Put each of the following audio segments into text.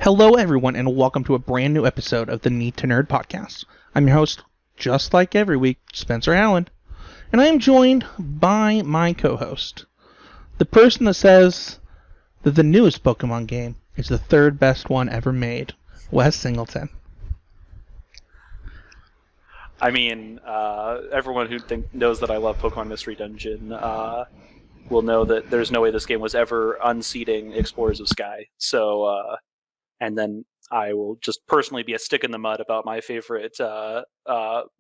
Hello, everyone, and welcome to a brand new episode of the Need to Nerd podcast. I'm your host, just like every week, Spencer Allen, and I am joined by my co-host, the person that says that the newest Pokemon game is the third best one ever made, Wes Singleton. I mean, everyone who knows that I love Pokemon Mystery Dungeon will know that there's no way this game was ever unseating Explorers of Sky. So, and then I will just personally be a stick in the mud about my favorite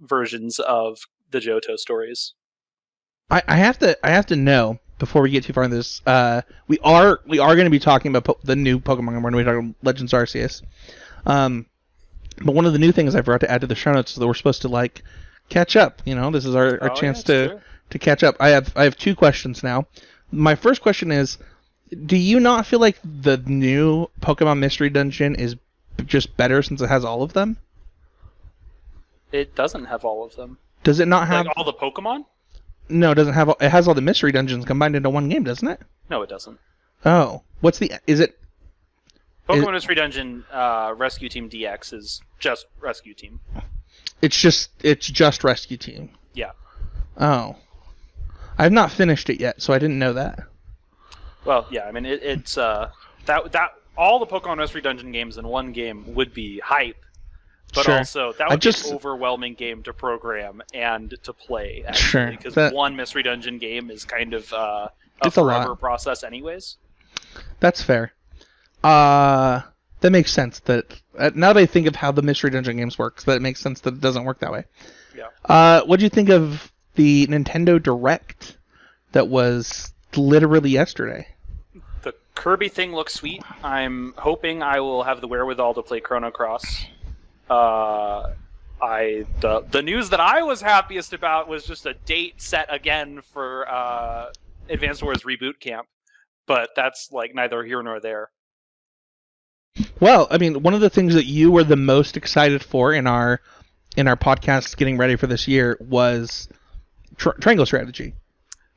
versions of the Johto stories. I have to know before we get too far in this. We are going to be talking about the new Pokemon. We're going to be talking Legends Arceus. But one of the new things I forgot to add to the show notes is that we're supposed to catch up. You know, this is our chance to catch up. I have two questions now. My first question is, do you not feel like the new Pokemon Mystery Dungeon is just better since it has all of them? It doesn't have all of them. Does it not have all the Pokemon? No, it doesn't have. It has all the Mystery Dungeons combined into one game, doesn't it? No, it doesn't. Oh, is it? Pokemon Mystery Dungeon Rescue Team DX is just Rescue Team. It's just Rescue Team. Yeah. Oh, I've not finished it yet, so I didn't know that. Well, yeah. I mean, it's that all the Pokemon Mystery Dungeon games in one game would be hype, but sure. Also that would be an overwhelming game to program and to play. Actually, sure. Because one Mystery Dungeon game is kind of a forever process, anyways. That's fair. That makes sense. That now that I think of how the Mystery Dungeon games work, that makes sense that it doesn't work that way. Yeah. What do you think of the Nintendo Direct that was literally yesterday? The Kirby thing looks sweet. I'm hoping I will have the wherewithal to play Chrono Cross. The news that I was happiest about was just a date set again for Advance Wars Reboot Camp, but that's neither here nor there. Well, I mean, one of the things that you were the most excited for in our podcast getting ready for this year was Triangle Strategy.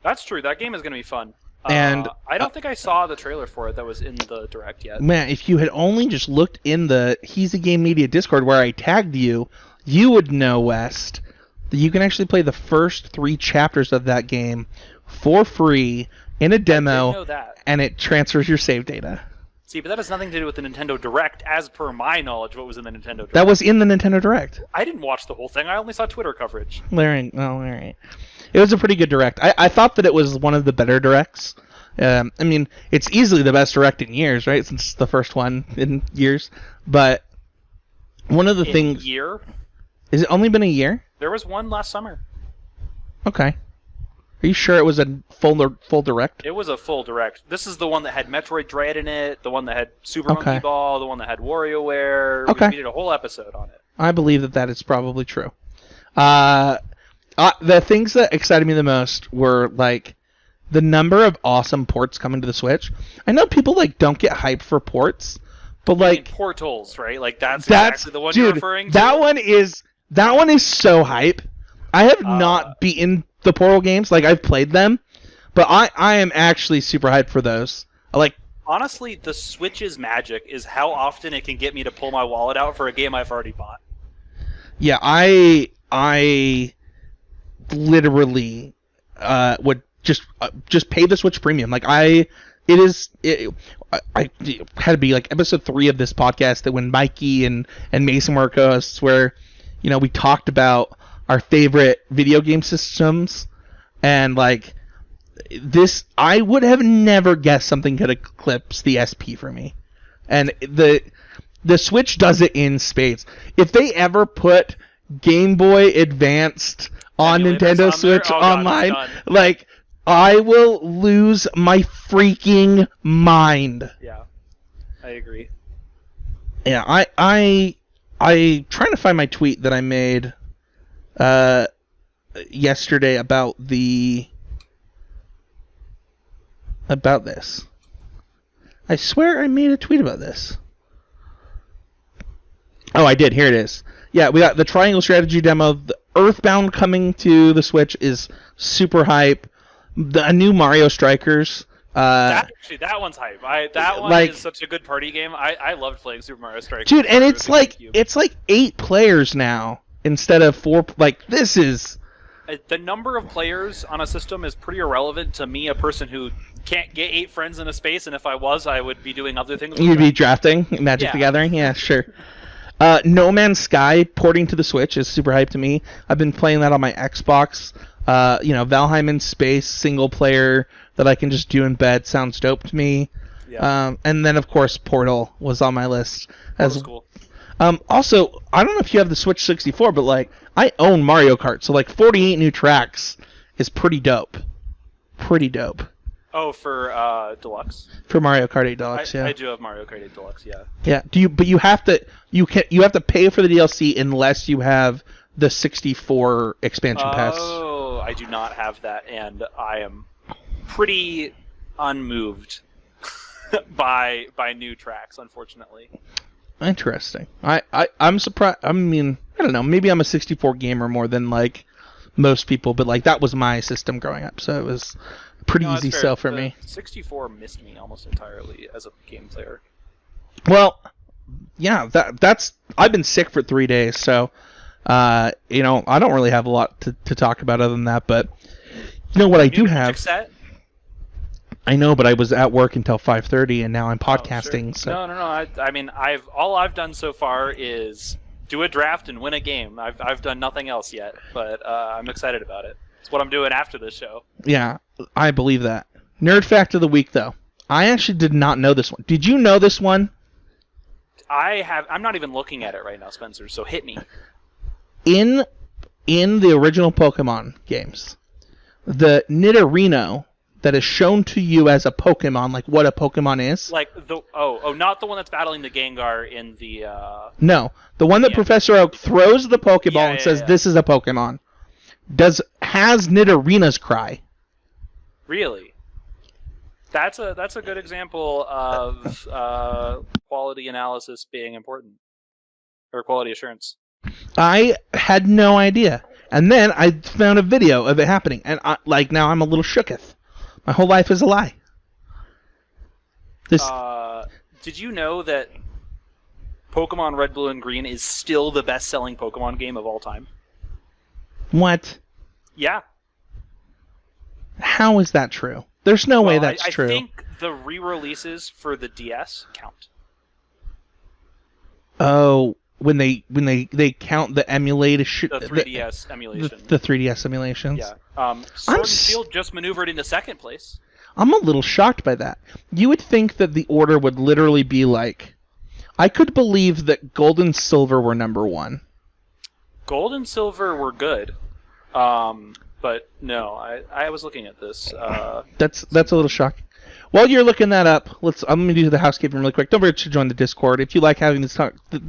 That's true. That game is going to be fun. And I don't think I saw the trailer for it that was in the Direct yet. Man, if you had only just looked in the He's a Game Media Discord where I tagged you, you would know, West, that you can actually play the first 3 chapters of that game for free in a demo, I didn't know that. And it transfers your save data. See, but that has nothing to do with the Nintendo Direct, as per my knowledge, what was in the Nintendo Direct. That was in the Nintendo Direct. I didn't watch the whole thing. I only saw Twitter coverage. All right. It was a pretty good Direct. I thought that it was one of the better Directs. I mean, it's easily the best Direct in years, right? Since the first one in years. But one of the things... year? Has it only been a year? There was one last summer. Okay. Are you sure it was a full Direct? It was a full Direct. This is the one that had Metroid Dread in it, the one that had Super Monkey Ball, the one that had WarioWare. Okay. We did a whole episode on it. I believe that is probably true. The things that excited me the most were, the number of awesome ports coming to the Switch. I know people, don't get hyped for ports, but, Portals, right? That's exactly the one you're referring to? That one is so hype. I have not beaten the Portal games. I've played them, but I am actually super hyped for those. Honestly, the Switch's magic is how often it can get me to pull my wallet out for a game I've already bought. Yeah, I literally would just pay the Switch Premium. I had to be episode 3 of this podcast that when Mikey and Mason were co-hosts, where we talked about our favorite video game systems, and this, I would have never guessed something could eclipse the SP for me, and the Switch does it in spades. If they ever put Game Boy Advanced on Nintendo Switch online, I will lose my freaking mind. Yeah, I agree. Yeah, I trying to find my tweet that I made yesterday about this. I swear I made a tweet about this. Oh, I did. Here it is. Yeah, we got the Triangle Strategy demo. The Earthbound coming to the Switch is super hype. A new Mario Strikers That one's hype. That one like, is such a good party game. I loved playing Super Mario Strikers. Dude, and it's like 8 players now instead of 4. Like, this is the number of players on a system is pretty irrelevant to me, a person who can't get 8 friends in a space, and if I was, I would be doing other things. You'd be drafting Magic the Gathering? Yeah, sure. No Man's Sky porting to the Switch is super hype to me. I've been playing that on my Xbox. Valheim in space, single player that I can just do in bed sounds dope to me. Yeah. And then, of course, Portal was on my list. That's cool. Also, I don't know if you have the Switch 64, but, like, I own Mario Kart, so, like, 48 new tracks is pretty dope. Pretty dope. Oh, for Deluxe? For Mario Kart 8 Deluxe, yeah. I do have Mario Kart 8 Deluxe, yeah. Yeah, but you have to pay for the DLC unless you have the 64 expansion pass. Oh, I do not have that, and I am pretty unmoved by new tracks, unfortunately. Interesting. I'm surprised. I mean, I don't know. Maybe I'm a 64 gamer more than like most people, but like that was my system growing up, so it was a pretty easy sell for me. 64 missed me almost entirely as a game player. Well, yeah, that's I've been sick for 3 days, so I don't really have a lot to talk about other than that. But you know what I do have? Set? I know, but I was at work until 5:30, and now I'm podcasting. Sure. So no. I mean, all I've done so far is do a draft and win a game. I've done nothing else yet, but I'm excited about it. It's what I'm doing after this show. Yeah, I believe that. Nerd fact of the week, though. I actually did not know this one. Did you know this one? I'm not even looking at it right now, Spencer. So hit me. In the original Pokemon games, the Nidorino that is shown to you as a Pokemon, like what a Pokemon is. Like not the one that's battling the Gengar in the. No, the one that Professor Oak throws the Pokeball and says, "This is a Pokemon." Has Nidorina's cry? Really? That's a good example of quality analysis being important, or quality assurance. I had no idea, and then I found a video of it happening, and now I'm a little shooketh. My whole life is a lie. Did you know that Pokemon Red, Blue, and Green is still the best-selling Pokemon game of all time? What? Yeah. How is that true? There's no way that's true. I think the re-releases for the DS count. Oh, when they count the emulation, the 3DS emulation, the 3DS emulations. Yeah. Sword and Shield just maneuvered into second place. I'm a little shocked by that. You would think that the order would literally be like, I could believe that Gold and Silver were number 1. Gold and Silver were good, but no, I was looking at this. That's a little shocking. While you're looking that up, I'm going to do the housekeeping really quick. Don't forget to join the Discord. If you like having this talk, you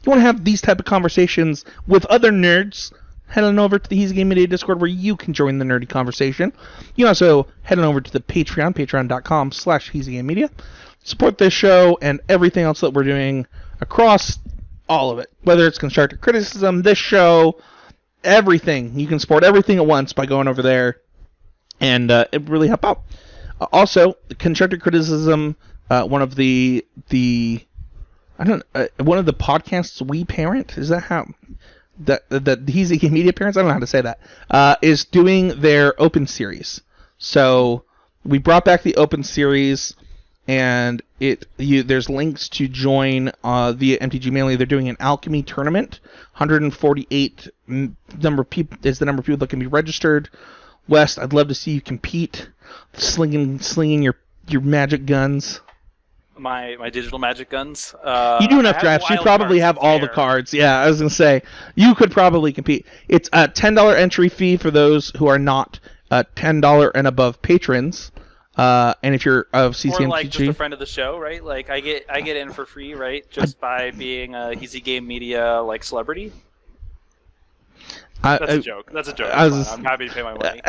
want to have these type of conversations with other nerds, head on over to the He's a Game Media Discord where you can join the nerdy conversation. You can also head on over to the Patreon, patreon.com/He's a Game Media. Support this show and everything else that we're doing across all of it. Whether it's constructive criticism, this show, everything. You can support everything at once by going over there, and it really help out. Also, constructive criticism. One of the podcasts we parent, is that how that He's a Media Parents? I don't know how to say that. Is doing their open series. So we brought back the open series, and there's links to join via MTG Mainly. They're doing an alchemy tournament. 148 number of people is the number of people that can be registered. West, I'd love to see you compete, slinging your magic guns. My digital magic guns. You do enough drafts. You probably have all the cards. Yeah, I was gonna say you could probably compete. It's a $10 entry fee for those who are not $10 and above patrons. And if you're of CCMTG, or like just a friend of the show, right? Like I get in for free, right? Just by being a He's a Game Media like celebrity. That's a joke. That's a joke. I'm happy to pay my money.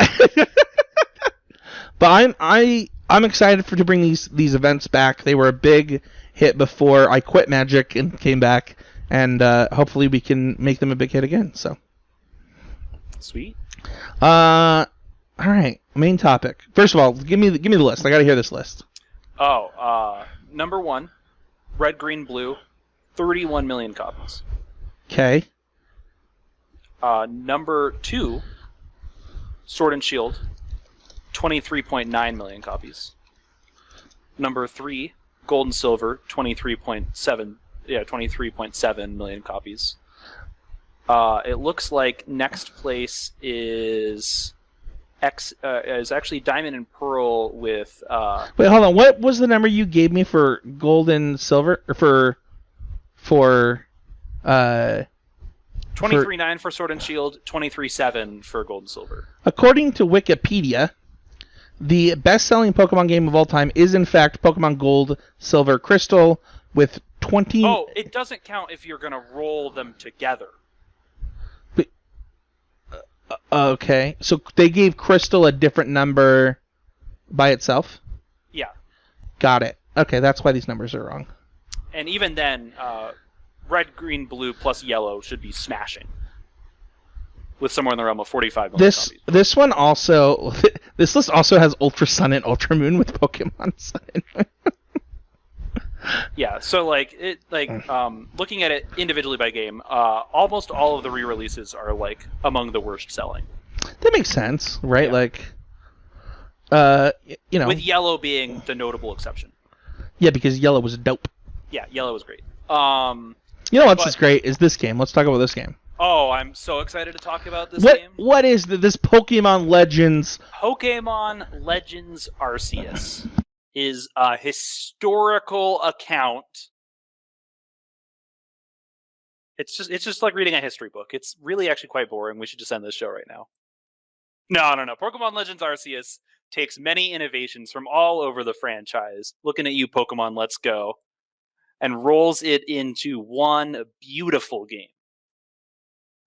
But I'm excited to bring these events back. They were a big hit before I quit Magic and came back, and hopefully we can make them a big hit again. So sweet. All right, main topic. First of all, give me the list. I got to hear this list. Number 1, Red, Green, Blue, 31 million copies. Okay. Number 2, Sword and Shield, 23.9 million copies. Number 3, Gold and Silver, 23.7 million copies. It looks like next place is actually Diamond and Pearl with. Wait, hold on. What was the number you gave me for Gold and Silver, or for 23.9 for Sword and Shield, 23.7 for Gold and Silver. According to Wikipedia, the best-selling Pokemon game of all time is in fact Pokemon Gold, Silver, Crystal with 20. Oh, it doesn't count if you're gonna roll them together. Okay, so they gave Crystal a different number by itself? Yeah. Got it. Okay, that's why these numbers are wrong. And even then, Red, Green, Blue plus Yellow should be smashing. With somewhere in the realm of 45 million copies. This one also... This list also has Ultra Sun and Ultra Moon with Pokemon Sun and Moon. Yeah, so looking at it individually by game, almost all of the re-releases are among the worst selling. That makes sense, right? Yeah. You know, with Yellow being the notable exception. Yeah, because Yellow was dope. Yeah, Yellow was great. You know what's great is this game. Let's talk about this game. Oh, I'm so excited to talk about this game. What is this Pokemon Legends? Pokemon Legends Arceus is a historical account. It's just like reading a history book. It's really actually quite boring. We should just end this show right now. No. Pokemon Legends Arceus takes many innovations from all over the franchise. Looking at you, Pokemon, let's go. And rolls it into one beautiful game.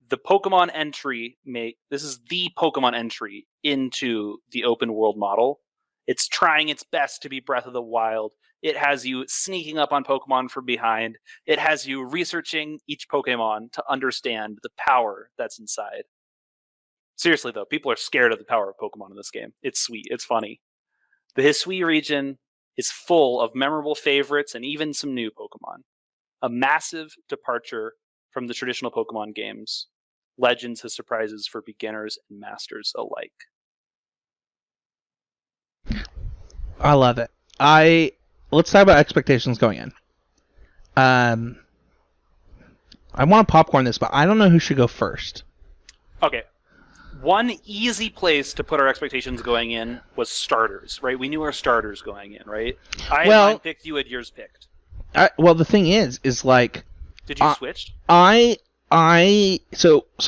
The Pokemon entry this is the Pokemon entry into the open world model. It's trying its best to be Breath of the Wild. It has you sneaking up on Pokemon from behind. It has you researching each Pokemon to understand the power that's inside. Seriously, though, people are scared of the power of Pokemon in this game. It's sweet. It's funny. The Hisui region is full of memorable favorites and even some new Pokemon. A massive departure from the traditional Pokemon games. Legends has surprises for beginners and masters alike. I love it. Let's talk about expectations going in. I want to popcorn this, but I don't know who should go first. Okay. One easy place to put our expectations going in was starters, right? We knew our starters going in, right? I had mine picked, you had yours picked. Well, the thing is like... Did you switch? So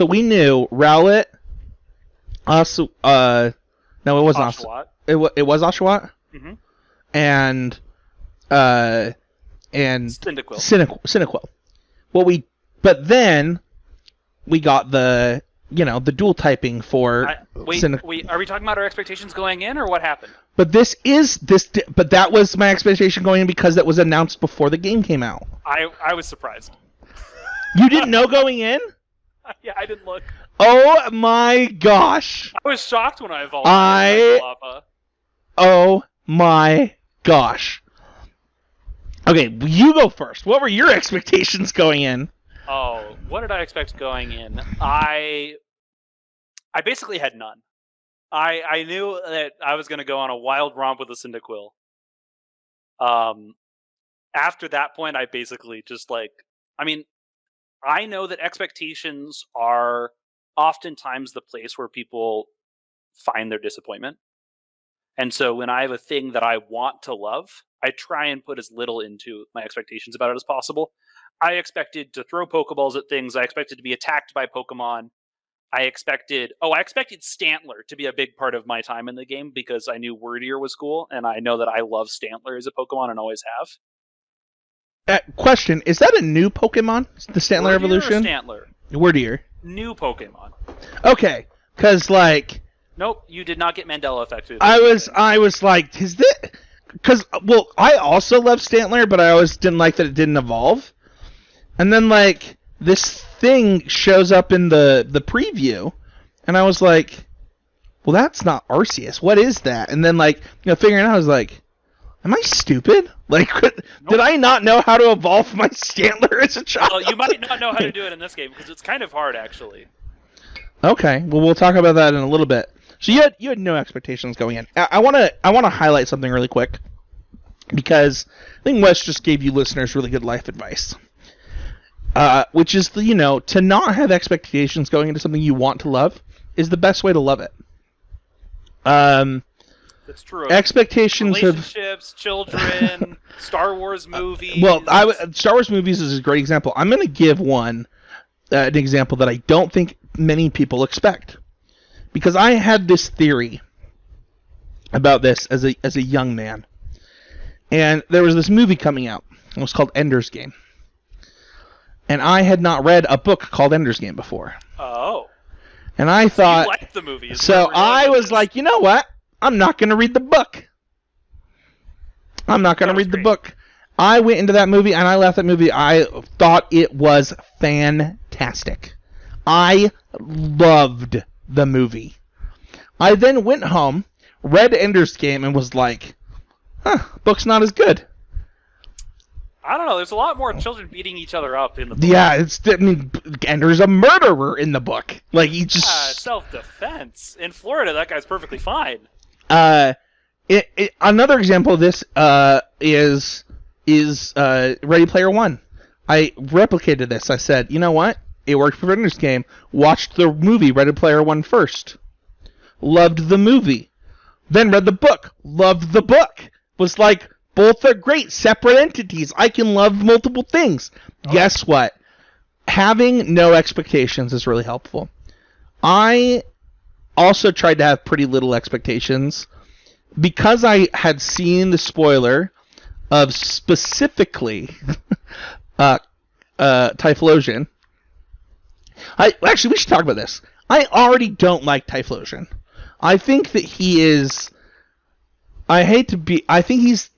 we knew Rowlet, no, it wasn't Oshawott. It was Oshawott? Mm-hmm. And Cyndaquil. But then we got the dual typing for wait, are we talking about our expectations going in or what happened? But but that was my expectation going in because that was announced before the game came out. I was surprised. You didn't know going in? Yeah, I didn't look. Oh my gosh. I was shocked when I evolved lava. Oh my gosh. Okay, you go first. What were your expectations going in? Oh, what did I expect going in? I basically had none. I knew that I was going to go on a wild romp with a Cyndaquil. After that point, I basically just I know that expectations are oftentimes the place where people find their disappointment. And so when I have a thing that I want to love, I try and put as little into my expectations about it as possible. I expected to throw Pokeballs at things. I expected to be attacked by Pokemon. I expected Stantler to be a big part of my time in the game because I knew Wordier was cool, and I know that I love Stantler as a Pokemon and always have. Question, is that a new Pokemon? The Stantler evolution? Stantler. Wordier. New Pokemon. Okay, because Nope, you did not get Mandela effect. I was like, is this... Because, I also love Stantler, but I always didn't like that it didn't evolve. And then, this thing shows up in the preview, and I was like, well, that's not Arceus. What is that? And then, like, figuring it out, I was like, am I stupid? Like, did I not know how to evolve my Stantler as a child? Well, you might not know how to do it in this game, because it's kind of hard, actually. Okay, well, we'll talk about that in a little bit. So you had no expectations going in. I want to highlight something really quick, because I think Wes just gave you listeners really good life advice, which is to not have expectations going into something you want to love is the best way to love it. That's true. Expectations relationships, children, Star Wars movies. Well, Star Wars movies is a great example. I'm going to give an example that I don't think many people expect, because I had this theory about this as a young man, and there was this movie coming out. It was called Ender's Game, and I had not read a book called Ender's Game before. Oh. And I thought, you liked the movie. So I was like, you know what? I'm not going to read the book. I'm not going to read the book. I went into that movie and I left that movie. I thought it was fantastic. I loved the movie. I then went home, read Ender's Game, and was like, book's not as good. I don't know. There's a lot more children beating each other up in the book. Yeah, Ender's a murderer in the book. Like, he just... self-defense. In Florida, that guy's perfectly fine. Another example of this is Ready Player One. I replicated this. I said, you know what? It worked for Ender's Game. Watched the movie Ready Player One first. Loved the movie. Then read the book. Loved the book. Was like, both are great separate entities. I can love multiple things. Oh. Guess what? Having no expectations is really helpful. I also tried to have pretty little expectations because I had seen the spoiler of specifically Typhlosion. Actually, we should talk about this. I already don't like Typhlosion. I think that he is... I think he's...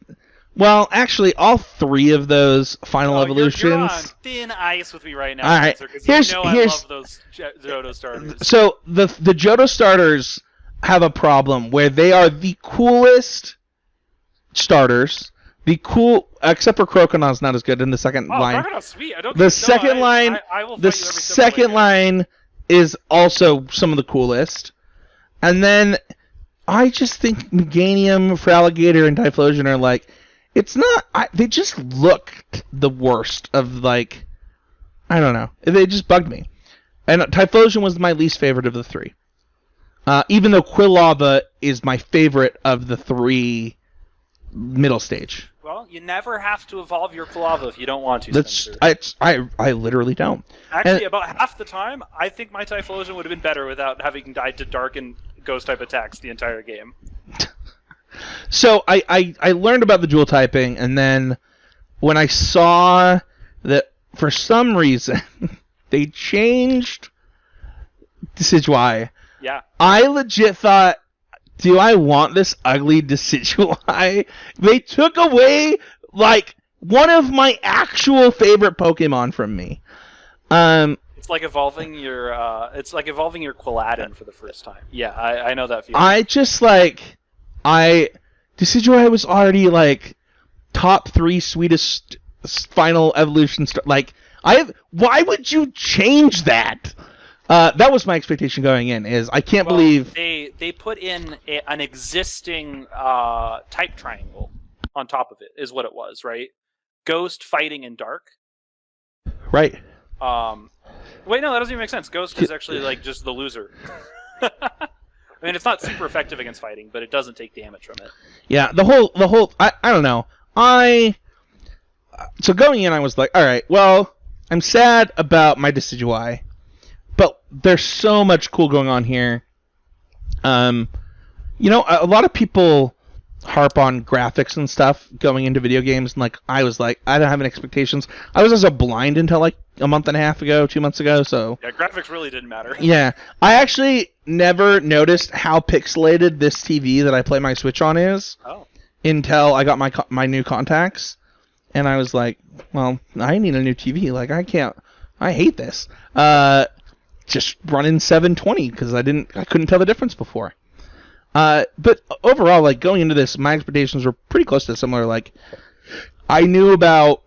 Well, actually, all three of those final evolutions... You're on thin ice with me right now, all right. Because I love those Johto starters. So, the Johto starters have a problem where they are the coolest starters. Except for Croconaut's not as good in the second line. Croconaut's sweet. The second line is also some of the coolest. And then I just think Meganium, Feraligatr, and Typhlosion are like... It's not... they just looked the worst of, like... I don't know. They just bugged me. And Typhlosion was my least favorite of the three. Even though Quilava is my favorite of the three middle stage. Well, you never have to evolve your Quilava if you don't want to, Spencer. I literally don't. Actually, about half the time, I think my Typhlosion would have been better without having died to Dark and Ghost-type attacks the entire game. So I learned about the dual typing, and then when I saw that for some reason they changed Decidueye, yeah, I legit thought, do I want this ugly Decidueye? They took away like one of my actual favorite Pokemon from me. It's like evolving your Quilladin for the first time. Yeah, I know that feeling. Decidueye was already like top 3 sweetest final evolution why would you change that? That was my expectation going in. Is I can't believe they put in an existing type triangle on top of it. Is what it was, right? Ghost, Fighting, and Dark. Right. Wait, no, that doesn't even make sense. Ghost is actually like just the loser. I mean, it's not super effective against Fighting, but it doesn't take damage from it. Yeah, the whole I don't know. So going in, I was like, all right, well, I'm sad about my Decidueye, but there's so much cool going on here. A lot of people harp on graphics and stuff going into video games, and like I was like, I don't have any expectations. I was also blind until like a month and a half ago, 2 months ago, so yeah, graphics really didn't matter. Yeah, I actually never noticed how pixelated this TV that I play my Switch on is until I got my new contacts, and I was like, well, I need a new TV. Like, I hate this. Just running 720 because I couldn't tell the difference before. But overall, like going into this, my expectations were pretty close to similar. Like I knew about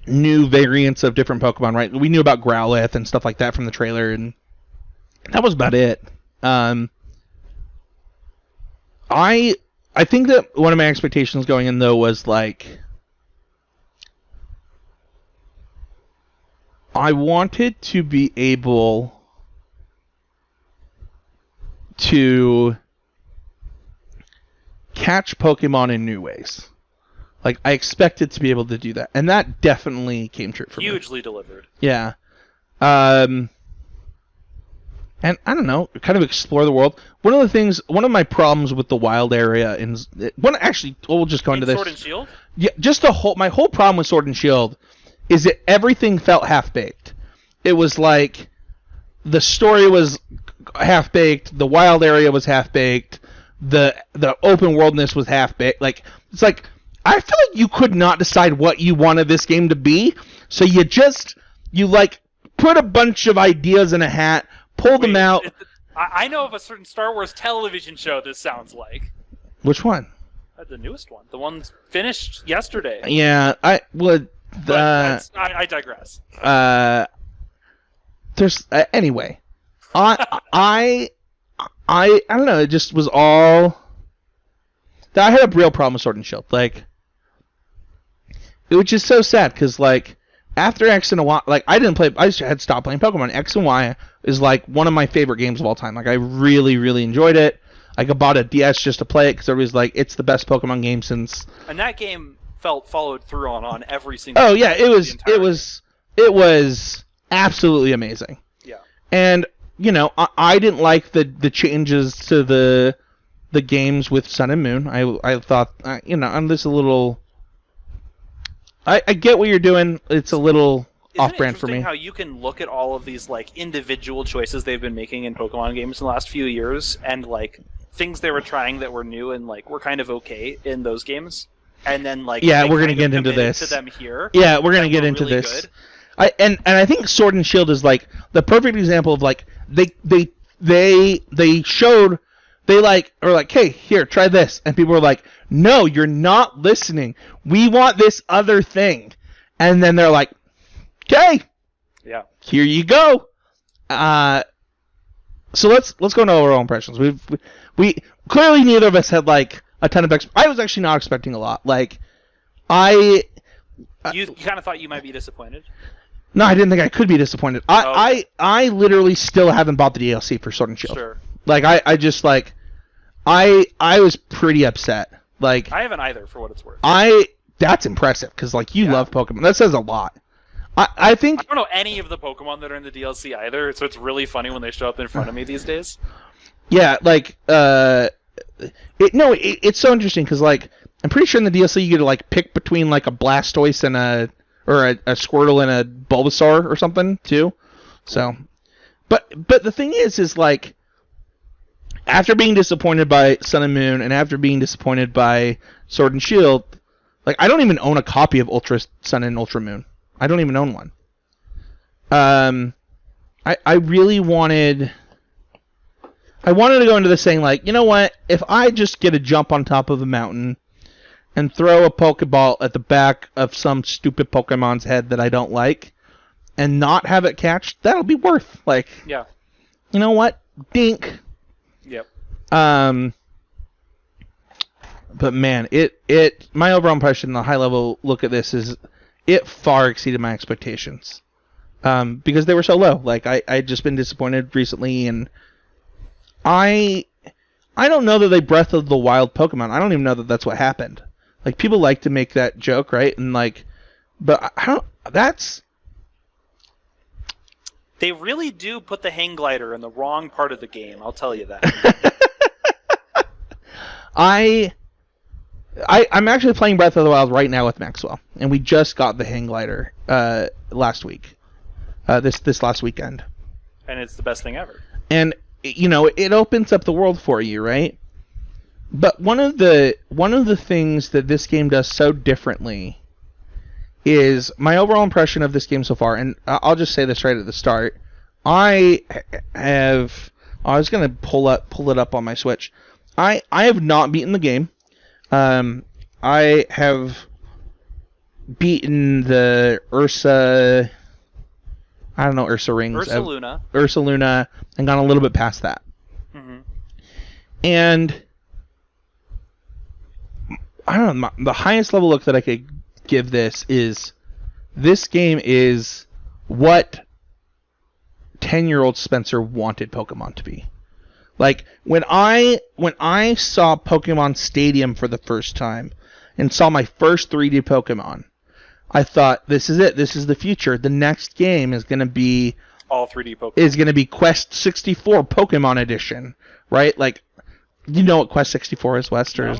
new variants of different Pokemon, right? We knew about Growlithe and stuff like that from the trailer, and that was about it. I think that one of my expectations going in though was like I wanted to be able to catch Pokemon in new ways. Like I expected to be able to do that, and that definitely came true for me. Hugely delivered. Yeah. And I don't know, kind of explore the world. One of my problems with the wild area we'll just go into this. Sword and Shield? Yeah, just my whole problem with Sword and Shield is that everything felt half-baked. It was like the story was half-baked, the wild area was half-baked, the open worldness was half-baked. Like it's like I feel like you could not decide what you wanted this game to be, so you like put a bunch of ideas in a hat, pull them out. I know of a certain Star Wars television show this sounds like. Which one? The newest one. The one finished yesterday. Yeah, I would. I digress. There's anyway. I don't know. It just was all. I had a real problem with Sword and Shield. Like, it was just so sad because like after X and Y, like I had stopped playing Pokemon. X and Y is like one of my favorite games of all time. Like I really, really enjoyed it. I bought a DS just to play it because everybody's like, it's the best Pokemon game since. And that game followed through on every single. Oh yeah, it was absolutely amazing. Yeah. And you know, I didn't like the changes to the games with Sun and Moon. I thought I'm just a little. I get what you're doing. It's a little off-brand for me. How you can look at all of these like individual choices they've been making in Pokemon games in the last few years, and like things they were trying that were new and like were kind of okay in those games, and then like we're gonna get into this. To them here, we're gonna get into really this. Good. I think Sword and Shield is like the perfect example of like they showed. They are like, hey, here, try this. And people were like, no, you're not listening. We want this other thing. And then they're like, okay. Yeah. Here you go. So let's go into our own impressions. We clearly neither of us had like a ton of I was actually not expecting a lot. Like you kind of thought you might be disappointed? No, I didn't think I could be disappointed. I literally still haven't bought the DLC for Sword and Shield. Sure. Like I just like I was pretty upset. Like I haven't either, for what it's worth. That's impressive because like you love Pokemon. That says a lot. I think I don't know any of the Pokemon that are in the DLC either, so it's really funny when they show up in front of me these days. Yeah, like it's so interesting because like I'm pretty sure in the DLC you get to like pick between like a Blastoise and a Squirtle and a Bulbasaur or something too. So, but the thing is like after being disappointed by Sun and Moon and after being disappointed by Sword and Shield, like I don't even own a copy of Ultra Sun and Ultra Moon. I don't even own one. I really wanted to go into this saying like, you know what? If I just get a jump on top of a mountain and throw a Pokeball at the back of some stupid Pokemon's head that I don't like and not have it catch, that'll be worth like. Yeah. You know what? Dink. Yep. But man, it my overall impression, the high level look at this is it far exceeded my expectations. Because they were so low. Like I'd just been disappointed recently, and I don't know that they Breath of the Wild Pokemon. I don't even know that that's what happened. Like people like to make that joke, right? And like, but I don't. That's. They really do put the hang glider in the wrong part of the game. I'll tell you that. I'm actually playing Breath of the Wild right now with Maxwell, and we just got the hang glider last week, this last weekend. And it's the best thing ever. And you know, it opens up the world for you, right? But one of the things that this game does so differently is my overall impression of this game so far, and I'll just say this right at the start. My I was gonna pull it up on my Switch. I have not beaten the game. I have beaten the Ursa. I don't know, Ursa Rings. Ursa Luna, and gone a little bit past that. Mm-hmm. And I don't know, the highest level look that I could give this game is what 10-year-old Spencer wanted Pokemon to be. Like, when I saw Pokemon Stadium for the first time and saw my first 3D Pokemon, I thought, this is it. This is the future. The next game is going to be all 3D Pokemon. Is going to be Quest 64 Pokemon Edition, right? Like, you know what Quest 64 is, West? No.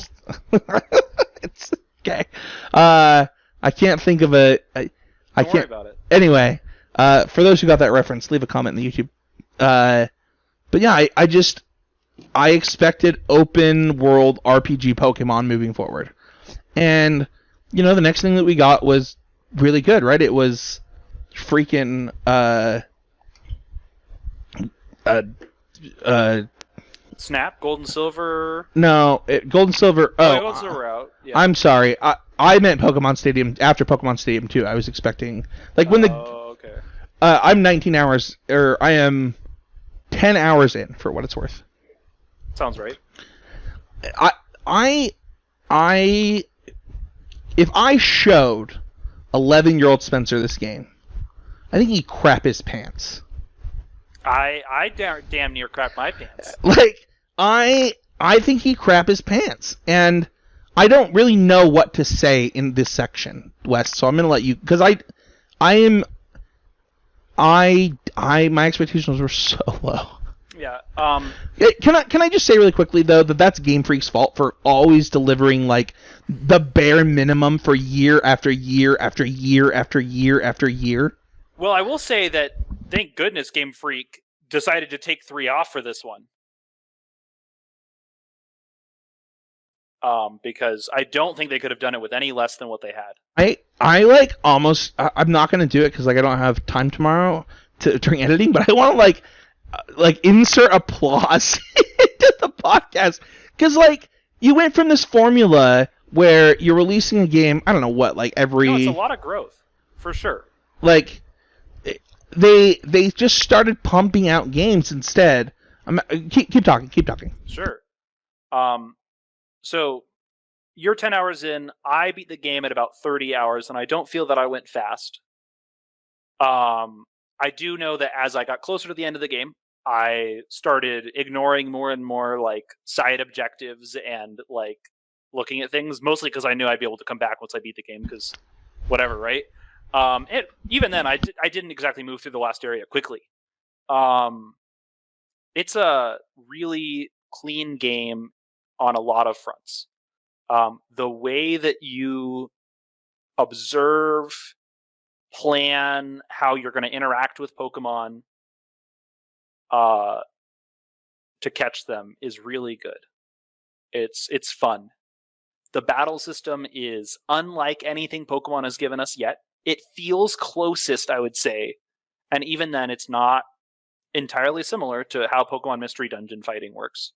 It's okay. I can't think of a. I Don't can't. worry about it. Anyway, for those who got that reference, leave a comment in the YouTube. But yeah, I expected open world RPG Pokemon moving forward, and the next thing that we got was really good, right? It was freaking Snap, Gold and Silver. No, Gold and Silver. Oh, Gold and Silver out. Yeah. I'm sorry. I meant Pokemon Stadium after Pokemon Stadium 2. I was expecting okay. I'm 19 hours, or I am 10 hours in for what it's worth. Sounds right. If I showed 11-year-old Spencer this game, I think he'd crap his pants. I damn near crap my pants. Like, I think he'd crap his pants, and I don't really know what to say in this section, Wes. So I'm gonna let you, because my expectations were so low. Yeah. Can I just say really quickly though that that's Game Freak's fault for always delivering like the bare minimum for year after year after year after year after year? Well, I will say that thank goodness Game Freak decided to take 3 off for this one. Because I don't think they could have done it with any less than what they had. I like almost. I'm not gonna do it because like I don't have time tomorrow during editing, but I want to like insert applause into the podcast because like you went from this formula where you're releasing a game. I don't know what, like every. No, it's a lot of growth for sure. Like they just started pumping out games instead. Keep talking. Sure. So you're 10 hours in. I beat the game at about 30 hours, and I don't feel that I went fast. I do know that as I got closer to the end of the game, I started ignoring more and more like side objectives and like looking at things, mostly because I knew I'd be able to come back once I beat the game, because whatever, right? Even then, I didn't exactly move through the last area quickly. It's a really clean game on a lot of fronts. The way that you observe, plan how you're going to interact with Pokemon to catch them is really good. It's fun. The battle system is unlike anything Pokemon has given us yet. It feels closest, I would say, and even then it's not entirely similar to how Pokemon Mystery Dungeon fighting works.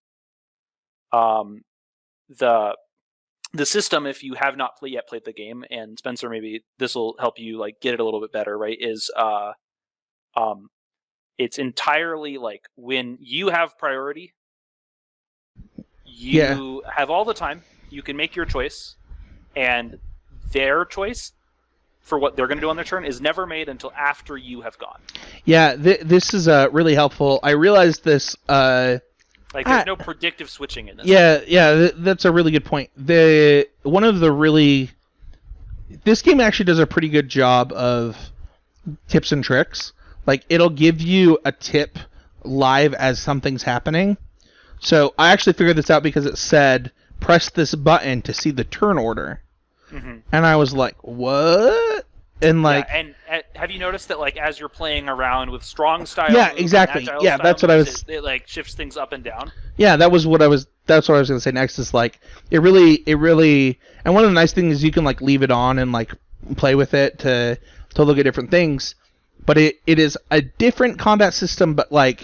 The system, if you have not yet played the game, and Spencer, maybe this will help you like get it a little bit better, right? Is it's entirely like when you have priority, you have all the time. You can make your choice, and their choice for what they're going to do on their turn is never made until after you have gone. Yeah, this is really helpful. I realized this. Like there's no predictive switching in this. Yeah, that's a really good point. This game actually does a pretty good job of tips and tricks. Like it'll give you a tip live as something's happening. So I actually figured this out because it said press this button to see the turn order. Mm-hmm. And I was like, what? And like, and have you noticed that like as you're playing around with strong style? Yeah, exactly. Yeah, that's what I was. It like shifts things up and down. Yeah, that's what I was going to say next. Is like it really, and one of the nice things is you can like leave it on and like play with it to look at different things. But it is a different combat system, but like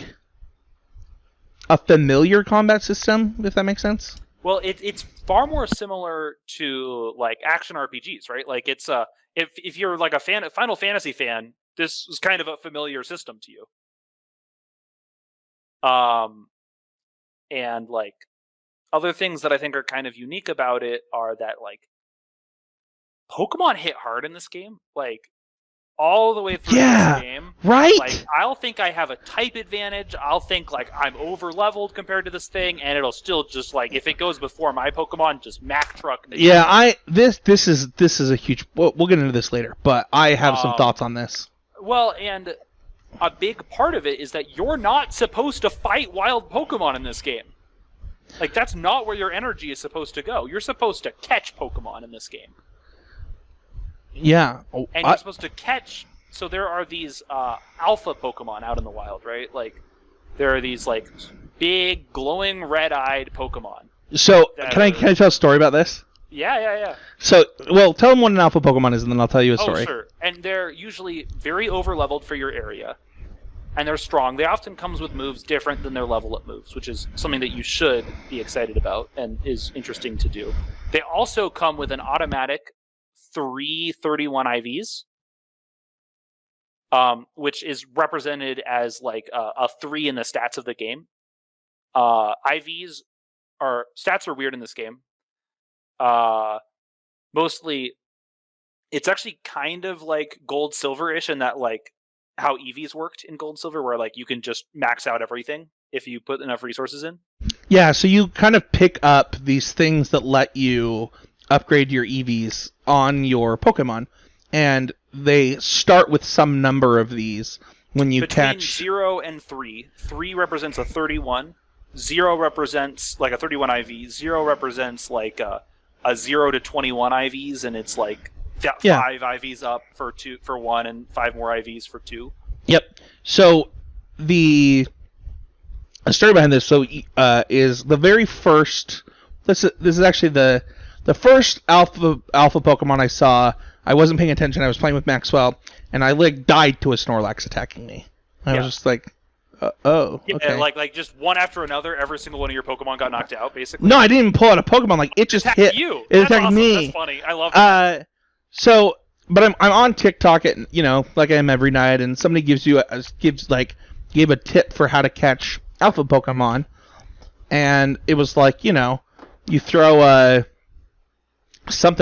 a familiar combat system, if that makes sense. Well, it's far more similar to like action RPGs, right? Like it's if you're like a Final Fantasy fan, this is kind of a familiar system to you. And like other things that I think are kind of unique about it are that like Pokemon hit hard in this game, like all the way through this game. Right. Like I'll think I have a type advantage. I'll think like I'm over leveled compared to this thing, and it'll still just like if it goes before my Pokemon, just Mack truck. Yeah, this is a huge. We'll get into this later, but I have some thoughts on this. Well, and a big part of it is that you're not supposed to fight wild Pokemon in this game. Like that's not where your energy is supposed to go. You're supposed to catch Pokemon in this game. Yeah. And you're supposed to catch. So there are these alpha Pokemon out in the wild, right? Like there are these like big glowing red-eyed Pokemon. So can I tell a story about this? Yeah. So, well, tell them what an alpha Pokemon is, and then I'll tell you a story. Oh, sure. And they're usually very over-leveled for your area, and they're strong. They often comes with moves different than their level-up moves, which is something that you should be excited about and is interesting to do. They also come with an automatic 331 IVs, which is represented as like a 3 in the stats of the game. IVs are stats are weird in this game. Mostly, it's actually kind of like gold silver-ish in that like how EVs worked in gold silver, where like you can just max out everything if you put enough resources in. Yeah, so you kind of pick up these things that let you upgrade your EVs on your Pokemon, and they start with some number of these when you Between catch 0 and 3. 3 represents a 31. 0 represents like a 31 IV. 0 represents like a 0 to 21 IVs, and it's like 5 IVs up for 1 and 5 more IVs for 2. Yep. So the story behind this is the very first. This is actually the first alpha Pokemon I saw. I wasn't paying attention. I was playing with Maxwell, and I like died to a Snorlax attacking me. I was just like, oh, okay. Yeah, like just one after another, every single one of your Pokemon got knocked out, basically. No, I didn't even pull out a Pokemon. Like it just hit you. It That's attacked awesome. me. That's funny. I love that. But I'm on TikTok like I am every night, and somebody gave a tip for how to catch alpha Pokemon, and it was like you throw some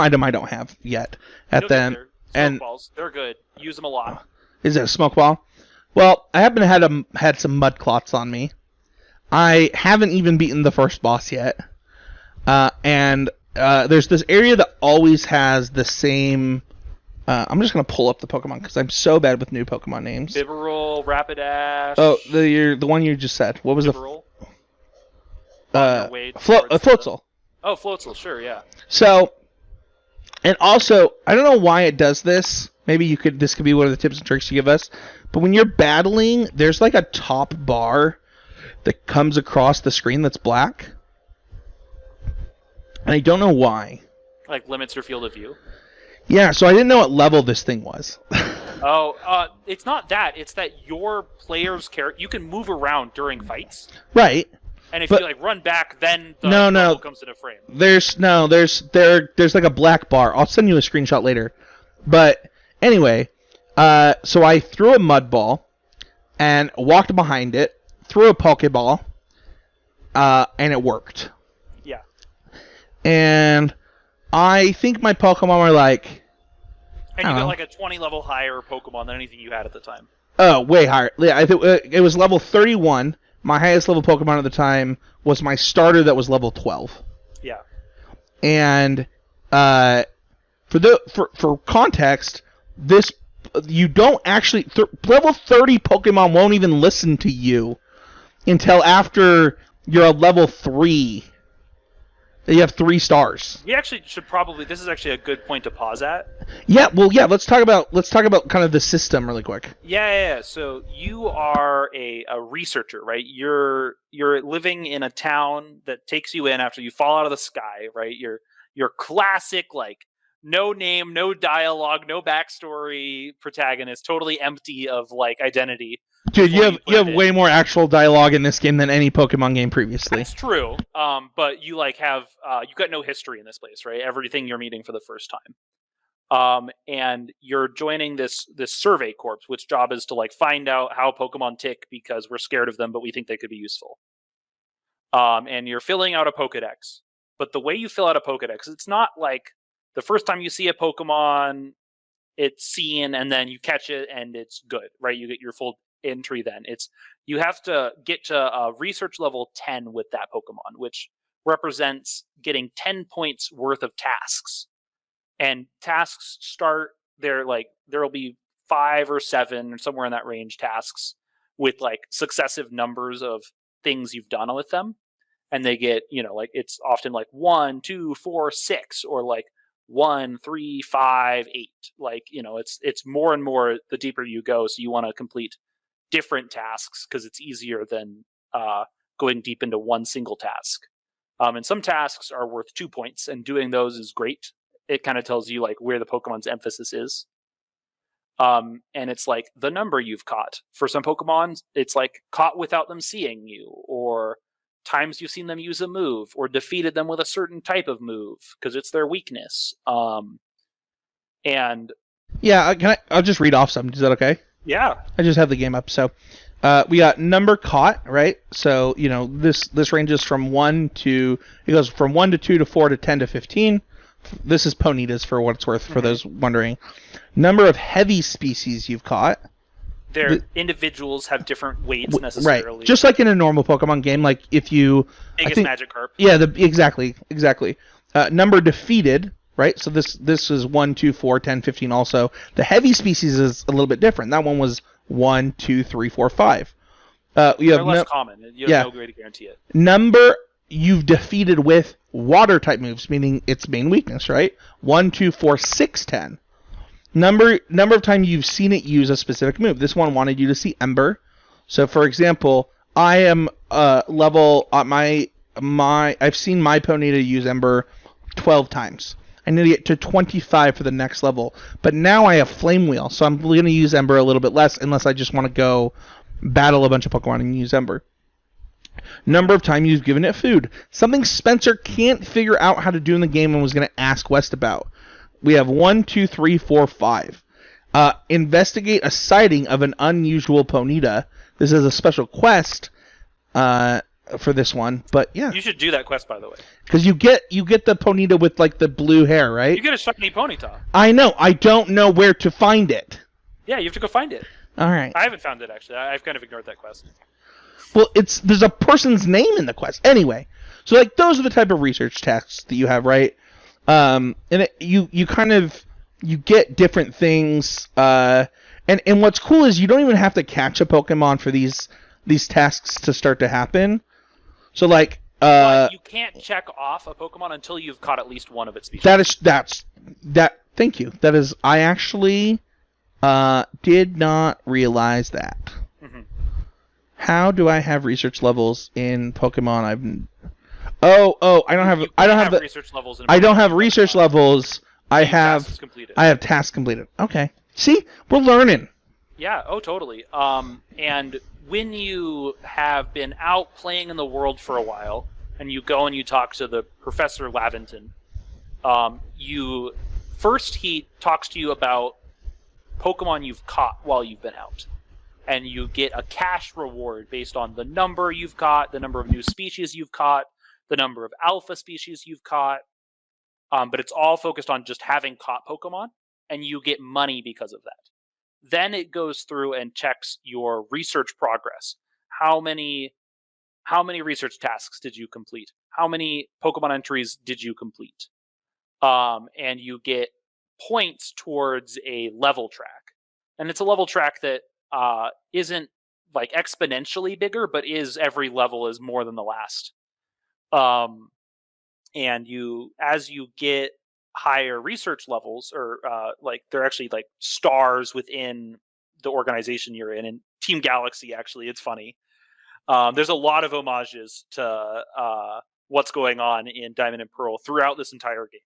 item I don't have yet at them, and balls, they're good. Use them a lot. Is it a smoke ball? Well, I happen to had some mud clots on me. I haven't even beaten the first boss yet, and there's this area that always has the same. I'm just gonna pull up the Pokemon because I'm so bad with new Pokemon names. Bibarel, Rapidash. Oh, the one you just said. What was Bibarel? Floatzel. Oh, Floatzel, sure, yeah. So, and also, I don't know why it does this. Maybe this could be one of the tips and tricks you give us. But when you're battling, there's like a top bar that comes across the screen that's black. And I don't know why. Like limits your field of view? Yeah, so I didn't know what level this thing was. It's not that. It's that your player's character, you can move around during fights. Right. And if you like run back, then the level comes into frame. There's like a black bar. I'll send you a screenshot later. But anyway, so I threw a mud ball and walked behind it, threw a Pokeball, and it worked. Yeah. And I think my Pokemon were like... And you got like a 20 level higher Pokemon than anything you had at the time. Oh, way higher. Yeah, I think it was level 31. My highest level Pokemon at the time was my starter that was level 12. Yeah. And for context, this you don't actually level 30 Pokemon won't even listen to you until after you're a level 3. You have 3 stars. We actually should probably. This is actually a good point to pause at. Yeah. Well, yeah. Let's talk about kind of the system really quick. Yeah. So you are a researcher, right? You're living in a town that takes you in after you fall out of the sky, right? You're classic like no name, no dialogue, no backstory protagonist, totally empty of like identity. Dude, before you have way more actual dialogue in this game than any Pokemon game previously. That's true. But you have you got no history in this place, right? Everything you're meeting for the first time. And you're joining this survey corps, which job is to find out how Pokemon tick because we're scared of them, but we think they could be useful. And you're filling out a Pokedex. But the way you fill out a Pokedex, it's not like the first time you see a Pokemon, it's seen and then you catch it and it's good, right? You get your full entry then. You have to get to research level 10 with that Pokemon, which represents getting 10 points worth of tasks. And tasks start there, there'll be 5 or 7 or somewhere in that range tasks with successive numbers of things you've done with them. And they get, it's often 1, 2, 4, 6, or 1, 3, 5, 8. It's more and more the deeper you go. So you want to complete different tasks because it's easier than going deep into one single task. And some tasks are worth 2 points, and doing those is great. It kind of tells you where the Pokemon's emphasis is. And it's the number you've caught. For some Pokemon, it's caught without them seeing you, or times you've seen them use a move, or defeated them with a certain type of move because it's their weakness. And yeah, I'll just read off some. Is that okay? Yeah. I just have the game up. So we got number caught, right? So this ranges from 1 to 2 to 4 to 10 to 15. This is Ponyta's for what it's worth, for those wondering. Number of heavy species you've caught. Their individuals have different weights necessarily. Right. Just like in a normal Pokemon game, if you... Biggest Magikarp. Yeah, exactly. Number defeated, right? So this is 1, 2, 4, 10, 15 also. The heavy species is a little bit different. That one was 1, 2, 3, 4, 5. They're less common. You have no way to guarantee it. Number you've defeated with water-type moves, meaning its main weakness, right? 1, 2, 4, 6, 10. Number of times you've seen it use a specific move. This one wanted you to see Ember. So, for example, I am level I've seen my Ponyta use Ember 12 times. I need to get to 25 for the next level. But now I have Flame Wheel, so I'm going to use Ember a little bit less unless I just want to go battle a bunch of Pokemon and use Ember. Number of times you've given it food. Something Spencer can't figure out how to do in the game and was going to ask West about. We have 1, 2, 3, 4, 5. Investigate a sighting of an unusual Ponyta. This is a special quest for this one, but yeah. You should do that quest, by the way. Because you get the Ponyta with the blue hair, right? You get a shiny Ponyta. I know. I don't know where to find it. Yeah, you have to go find it. All right. I haven't found it, actually. I've kind of ignored that quest. Well, there's a person's name in the quest. Anyway, so those are the type of research tasks that you have, right? And you get different things. And what's cool is you don't even have to catch a Pokemon for these tasks to start to happen. So but you can't check off a Pokemon until you've caught at least one of its species. Thank you. That is, I actually did not realize that. Mm-hmm. How do I have research levels in Pokemon? I don't have research levels. I don't have research levels. I have tasks completed. Okay. See, we're learning. Yeah. Oh, totally. And when you have been out playing in the world for a while, and you go and you talk to the Professor Laventon, he talks to you about Pokemon you've caught while you've been out. And you get a cash reward based on the number you've caught, the number of new species you've caught, the number of alpha species you've caught. But it's all focused on just having caught Pokemon, and you get money because of that. Then it goes through and checks your research progress. How many research tasks did you complete? How many Pokemon entries did you complete? And you get points towards a level track. And it's a level track that isn't exponentially bigger, but every level is more than the last. And as you get higher research levels, or they're actually stars within the organization you're in Team Galaxy. Actually, it's funny. There's a lot of homages to what's going on in Diamond and Pearl throughout this entire game.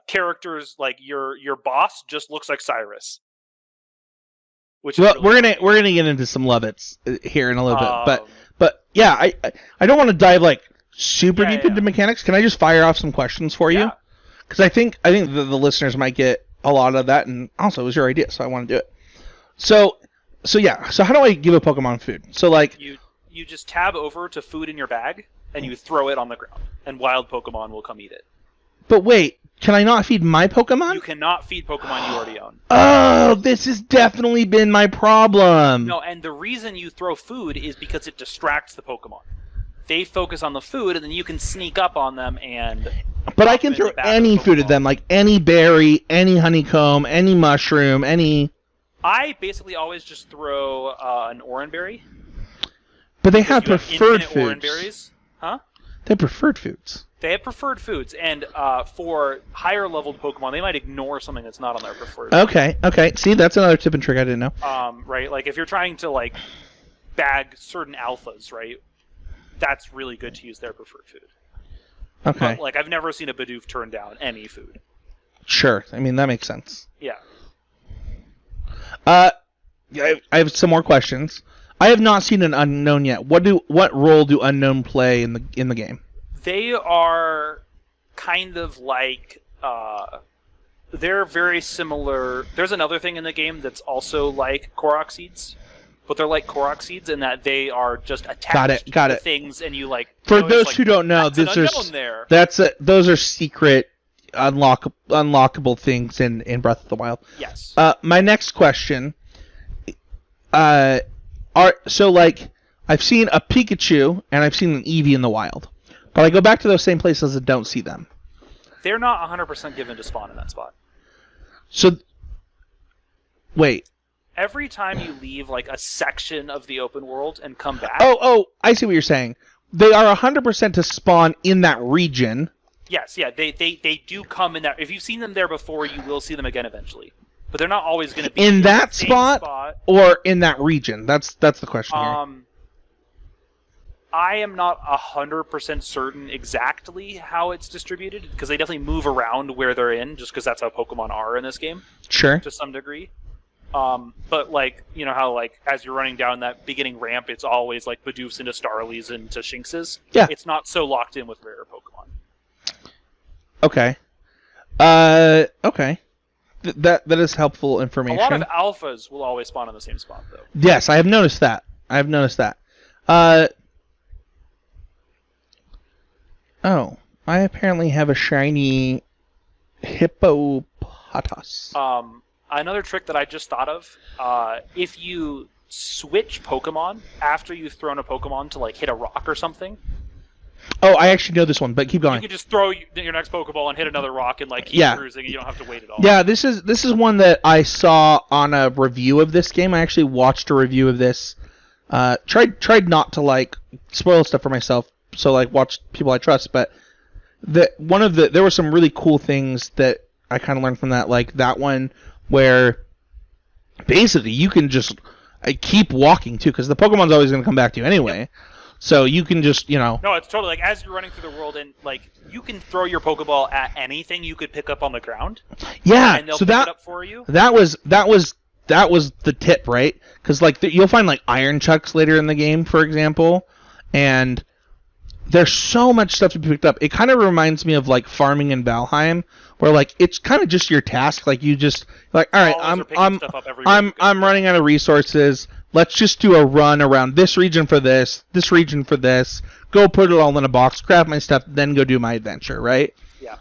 Characters like your boss just looks like Cyrus, which Well, is really we're gonna get into some Lovets here in a little bit, Um, but yeah, I don't want to dive like super Yeah, deep yeah. into mechanics. Can I just fire off some questions for you? Yeah. Because I think the listeners might get a lot of that, and also it was your idea, so I want to do it. So yeah. So how do I give a Pokemon food? So like you just tab over to food in your bag and you throw it on the ground, and wild Pokemon will come eat it. But wait, can I not feed my Pokemon? You cannot feed Pokemon you already own. Oh, this has definitely been my problem. No, and the reason you throw food is because it distracts the Pokemon. They focus on the food, and then you can sneak up on them and... But I can throw any food at them, like any berry, any honeycomb, any mushroom, any... I basically always just throw an Oranberry. But they have preferred infinite foods. Oranberries. Huh? They have preferred foods. They have preferred foods, and for higher leveled Pokemon, they might ignore something that's not on their preferred. Okay. See, that's another tip and trick I didn't know. Right? Like if you're trying to like bag certain alphas, right? That's really good to use their preferred food. Okay. But, like I've never seen a Bidoof turn down any food. Sure. I mean that makes sense. Yeah. I have some more questions. I have not seen an unknown yet. What role do unknown play in the game? They are kind of like they're very similar. There's another thing in the game that's also like Korok seeds, but they're like Korok seeds in that they are just attached to things, and you like. For those who don't know, those are secret unlockable things in Breath of the Wild. Yes. My next question. So like I've seen a Pikachu and I've seen an Eevee in the wild, but I go back to those same places and don't see them. They're not 100% given to spawn in that spot. So, wait. Every time you leave like a section of the open world and come back. Oh, I see what you're saying. They are 100% to spawn in that region. Yes, yeah, they do come in that. If you've seen them there before, you will see them again eventually. But they're not always going to be in that spot or in that region. That's the question here. I am not 100% certain exactly how it's distributed because they definitely move around where they're in, just because that's how Pokemon are in this game. Sure. To some degree. But like you know how like as you're running down that beginning ramp, it's always like Bidoofs into Starlies into Shinxes. Yeah. It's not so locked in with rarer Pokemon. Okay. Okay. That is helpful information. A lot of alphas will always spawn in the same spot, though. Yes, I have noticed that. Oh, I apparently have a shiny hippopotamus. Another trick that I just thought of, if you switch Pokemon after you've thrown a Pokemon to like hit a rock or something. Oh, I actually know this one, but keep going. You can just throw your next Pokeball and hit another rock and like keep cruising, and you don't have to wait at all. Yeah, this is one that I saw on a review of this game. I actually watched a review of this. Tried not to like spoil stuff for myself, so like watched people I trust. But there were some really cool things that I kind of learned from that, like that one where basically you can just keep walking too, because the Pokemon's always going to come back to you anyway. Yep. So you can just, No, it's totally like as you're running through the world and like you can throw your Pokeball at anything you could pick up on the ground. Yeah, and they'll pick it up for you. That was the tip, right? Because like you'll find like Iron Chucks later in the game, for example, and there's so much stuff to be picked up. It kind of reminds me of like farming in Valheim, where like it's kind of just your task. Like you just like, all right, I'm running out of resources. Let's just do a run around this region for this region for this. Go put it all in a box, grab my stuff, then go do my adventure, right? Yeah.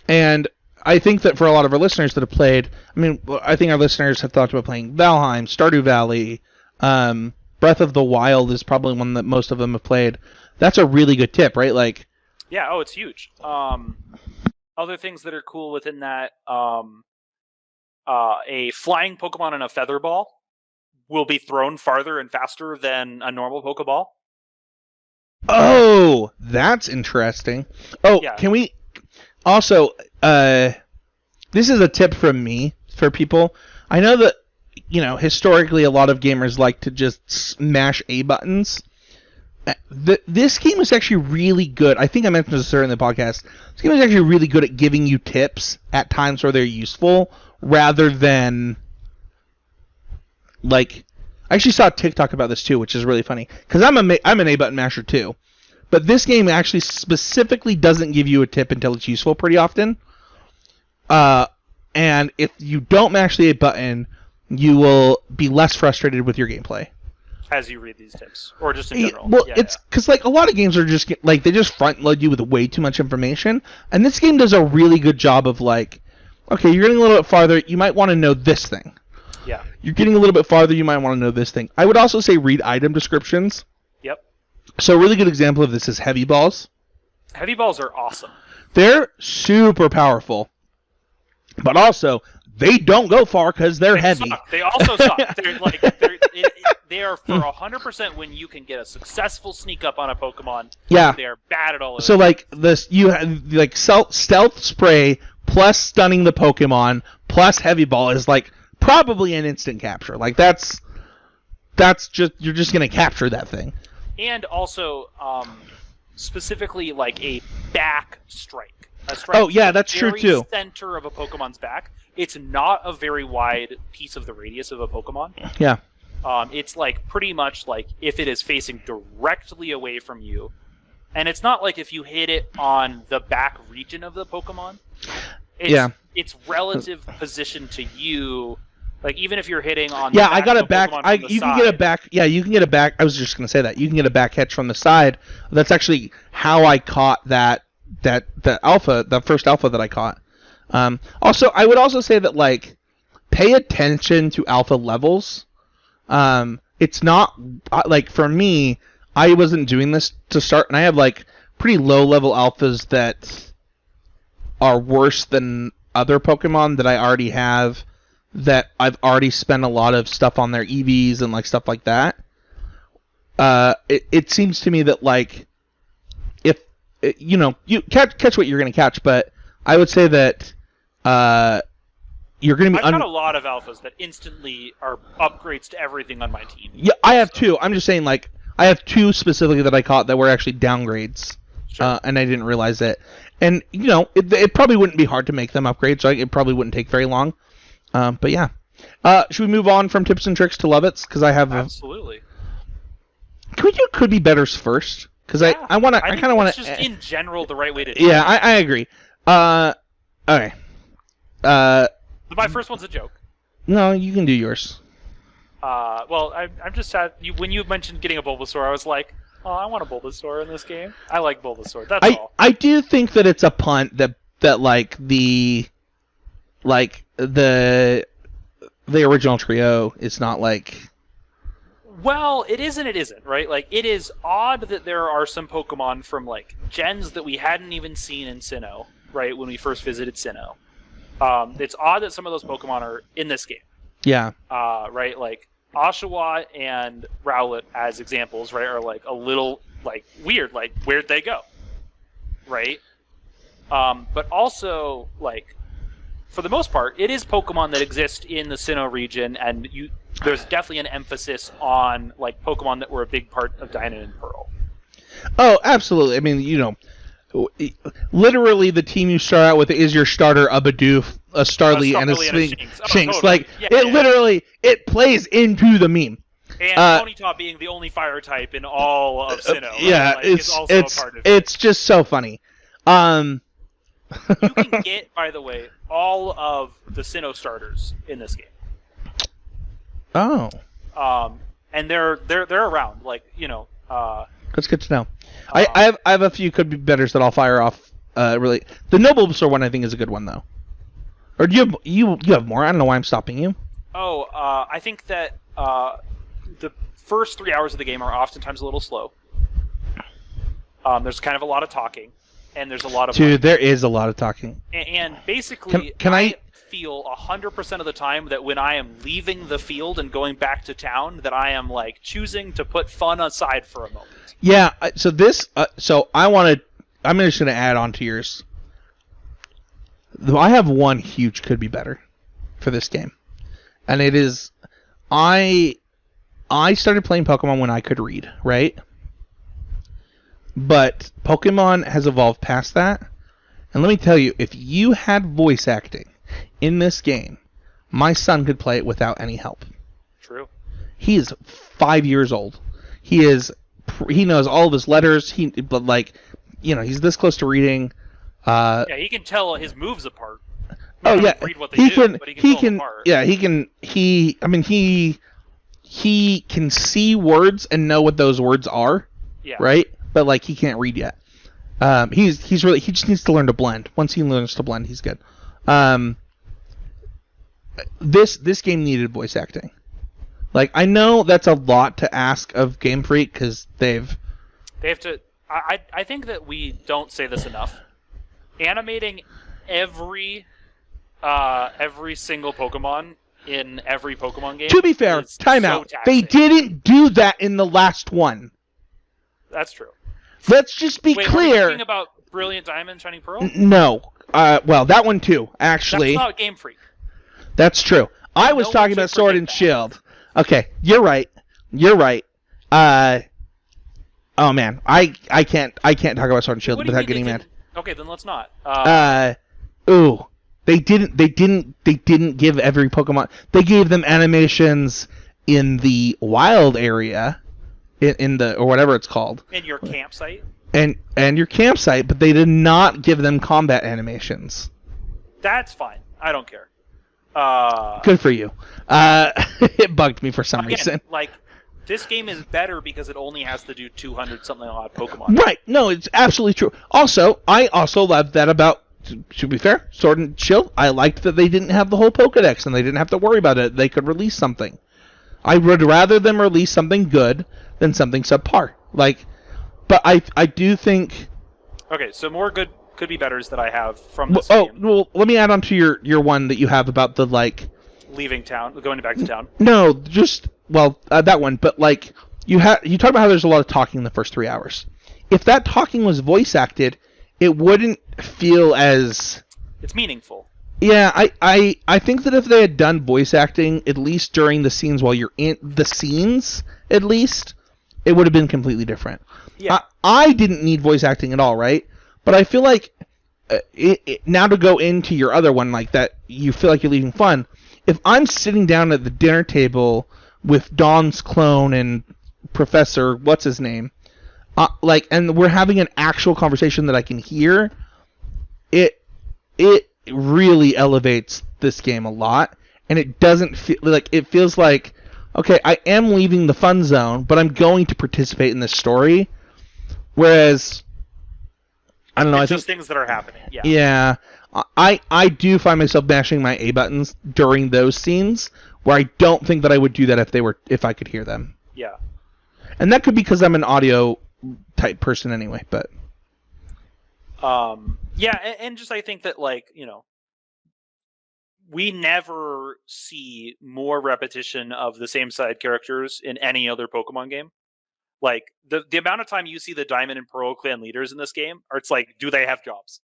And I think that for a lot of our listeners that have played, I think our listeners have thought about playing Valheim, Stardew Valley, Breath of the Wild is probably one that most of them have played. That's a really good tip, right? Like. Yeah. Oh, it's huge. Other things that are cool within that, a flying Pokemon and a feather ball will be thrown farther and faster than a normal Pokeball. Oh, that's interesting. Oh, yeah. Can we also this is a tip from me for people. I know that historically a lot of gamers like to just smash A buttons. This game is actually really good. I think I mentioned this earlier in the podcast. This game is actually really good at giving you tips at times where they're useful rather than like, I actually saw a TikTok about this too, which is really funny because I'm an A button masher too, but this game actually specifically doesn't give you a tip until it's useful pretty often. And if you don't mash the A button, you will be less frustrated with your gameplay. As you read these tips, or just in general. Well, it's because like a lot of games are just like they just front load you with way too much information, and this game does a really good job of like, okay, you're getting a little bit farther, you might want to know this thing. Yeah. You're getting a little bit farther, you might want to know this thing. I would also say read item descriptions. Yep. So a really good example of this is heavy balls. Heavy balls are awesome. They're super powerful, but also they don't go far because they're heavy. Suck. They also suck. They are for 100% when you can get a successful sneak up on a Pokemon. Yeah. They are bad at all. So like this, you have like stealth spray plus stunning the Pokemon plus heavy ball is like probably an instant capture. Like that's just you're just gonna capture that thing. And also, specifically like a back strike. A strike oh yeah, that's true too. Center of a Pokemon's back. It's not a very wide piece of the radius of a Pokemon. Yeah. It's like pretty much like if it is facing directly away from you, and it's not like if you hit it on the back region of the Pokemon. It's relative position to you. Like even if you're hitting on the back I got a back. You can get a back. Yeah, you can get a back. I was just gonna say that you can get a back catch from the side. That's actually how I caught the alpha, the first alpha that I caught. Also, I would also say that like pay attention to alpha levels. It's not like for me, I wasn't doing this to start, and I have like pretty low level alphas that are worse than other Pokemon that I already have, that I've already spent a lot of stuff on their EVs and like stuff like that. It seems to me that like if you catch what you're gonna catch, but I would say that you're going to be. I've got a lot of alphas that instantly are upgrades to everything on my team. Yeah, I have two. I'm just saying, like, I have two specifically that I caught that were actually downgrades, sure. And I didn't realize it. And it probably wouldn't be hard to make them upgrades. So it probably wouldn't take very long. But yeah, should we move on from tips and tricks to Lovitz? Because I have absolutely. Can we do could be betters first? Because I kind of want to. Just in general the right way to do it. Yeah, I agree. Okay. My first one's a joke. No, you can do yours. Well, I'm just sad. When you mentioned getting a Bulbasaur, I was like, oh, I want a Bulbasaur in this game. I like Bulbasaur. That's all. I do think that it's a punt that like the original trio is not like. Well, it is and it isn't, right? Like, it is odd that there are some Pokemon from like gens that we hadn't even seen in Sinnoh, right? When we first visited Sinnoh. It's odd that some of those Pokemon are in this game. Yeah. Right? Like, Oshawott and Rowlet as examples, right, are like a little, like, weird. Like, where'd they go? Right? But also, like, for the most part, it is Pokemon that exist in the Sinnoh region, and there's definitely an emphasis on, like, Pokemon that were a big part of Diamond and Pearl. Oh, absolutely. I mean, literally, the team you start out with is your starter, a Bidoof, a Starly, and a Shinx. Totally. Like, literally, it plays into the meme. And Ponyta being the only fire type in all of Sinnoh. Yeah, right? Like, it's also a part of it. It's just so funny. You can get, by the way, all of the Sinnoh starters in this game. Oh. And they're around, like, That's good to know. I have a few could be betters that I'll fire off. Really, the Bulbasaur one I think is a good one though. Or do you have more? I don't know why I'm stopping you. Oh, I think that the first 3 hours of the game are oftentimes a little slow. There's kind of a lot of talking, and there's a lot of there is a lot of talking. And basically, can I feel 100% of the time that when I am leaving the field and going back to town, that I am like choosing to put fun aside for a moment. Yeah, so this, I'm just going to add on to yours. I have one huge could be better for this game. And it is, I started playing Pokemon when I could read, right? But Pokemon has evolved past that. And let me tell you, if you had voice acting in this game, my son could play it without any help. True. He is 5 years old. He knows all of his letters. But like, he's this close to reading. Yeah, he can tell his moves apart. Oh yeah, read what they do, but he can tell them apart. Yeah, he can. He can see words and know what those words are. Yeah. Right, but like he can't read yet. He just needs to learn to blend. Once he learns to blend, he's good. This game needed voice acting. Like, I know that's a lot to ask of Game Freak because they have to. I think that we don't say this enough. Animating every single Pokemon in every Pokemon game. To be fair, timeout. They didn't do that in the last one. That's true. Let's just be clear. Are you talking about Brilliant Diamond, Shining Pearl? No. Well, that one too, actually. That's not Game Freak. That's true. I was talking about Sword and Shield. Okay, you're right. Oh man, I can't talk about Sword and Shield without getting mad. Okay, then let's not. They didn't give every Pokemon. They gave them animations in the wild area, in the, or whatever it's called. In your campsite. And your campsite, but they did not give them combat animations. That's fine. I don't care. Good for you. It bugged me for some reason. Like, this game is better because it only has to do 200 something odd Pokemon. Right. No, it's absolutely true. Also, I also loved that about, to be fair, Sword and Shield. I liked that they didn't have the whole Pokedex and they didn't have to worry about it. They could release something. I would rather them release something good than something subpar. Like, but I do think. Okay, so more good could be betters that I have from this game. Well, let me add on to your one that you have about the like. Leaving town, going back to town. No, just that one. But like you talk about how there's a lot of talking in the first 3 hours. If that talking was voice acted, it wouldn't feel as. It's meaningful. Yeah, I think that if they had done voice acting at least during the scenes while you're in the scenes, at least it would have been completely different. Yeah. I didn't need voice acting at all, right? But I feel like now to go into your other one like that, you feel like you're leaving fun. If I'm sitting down at the dinner table with Dawn's clone and Professor what's his name, and we're having an actual conversation that I can hear, it really elevates this game a lot, and it doesn't feel like it feels like, okay, I am leaving the fun zone, but I'm going to participate in this story. Whereas, I don't know. It's just things that are happening. Yeah. Yeah. I do find myself mashing my A buttons during those scenes where I don't think that I would do that if I could hear them. Yeah. And that could be because I'm an audio type person anyway, but. Yeah, and just I think that we never see more repetition of the same side characters in any other Pokemon game. Like the amount of time you see the Diamond and Pearl clan leaders in this game, or it's like, do they have jobs?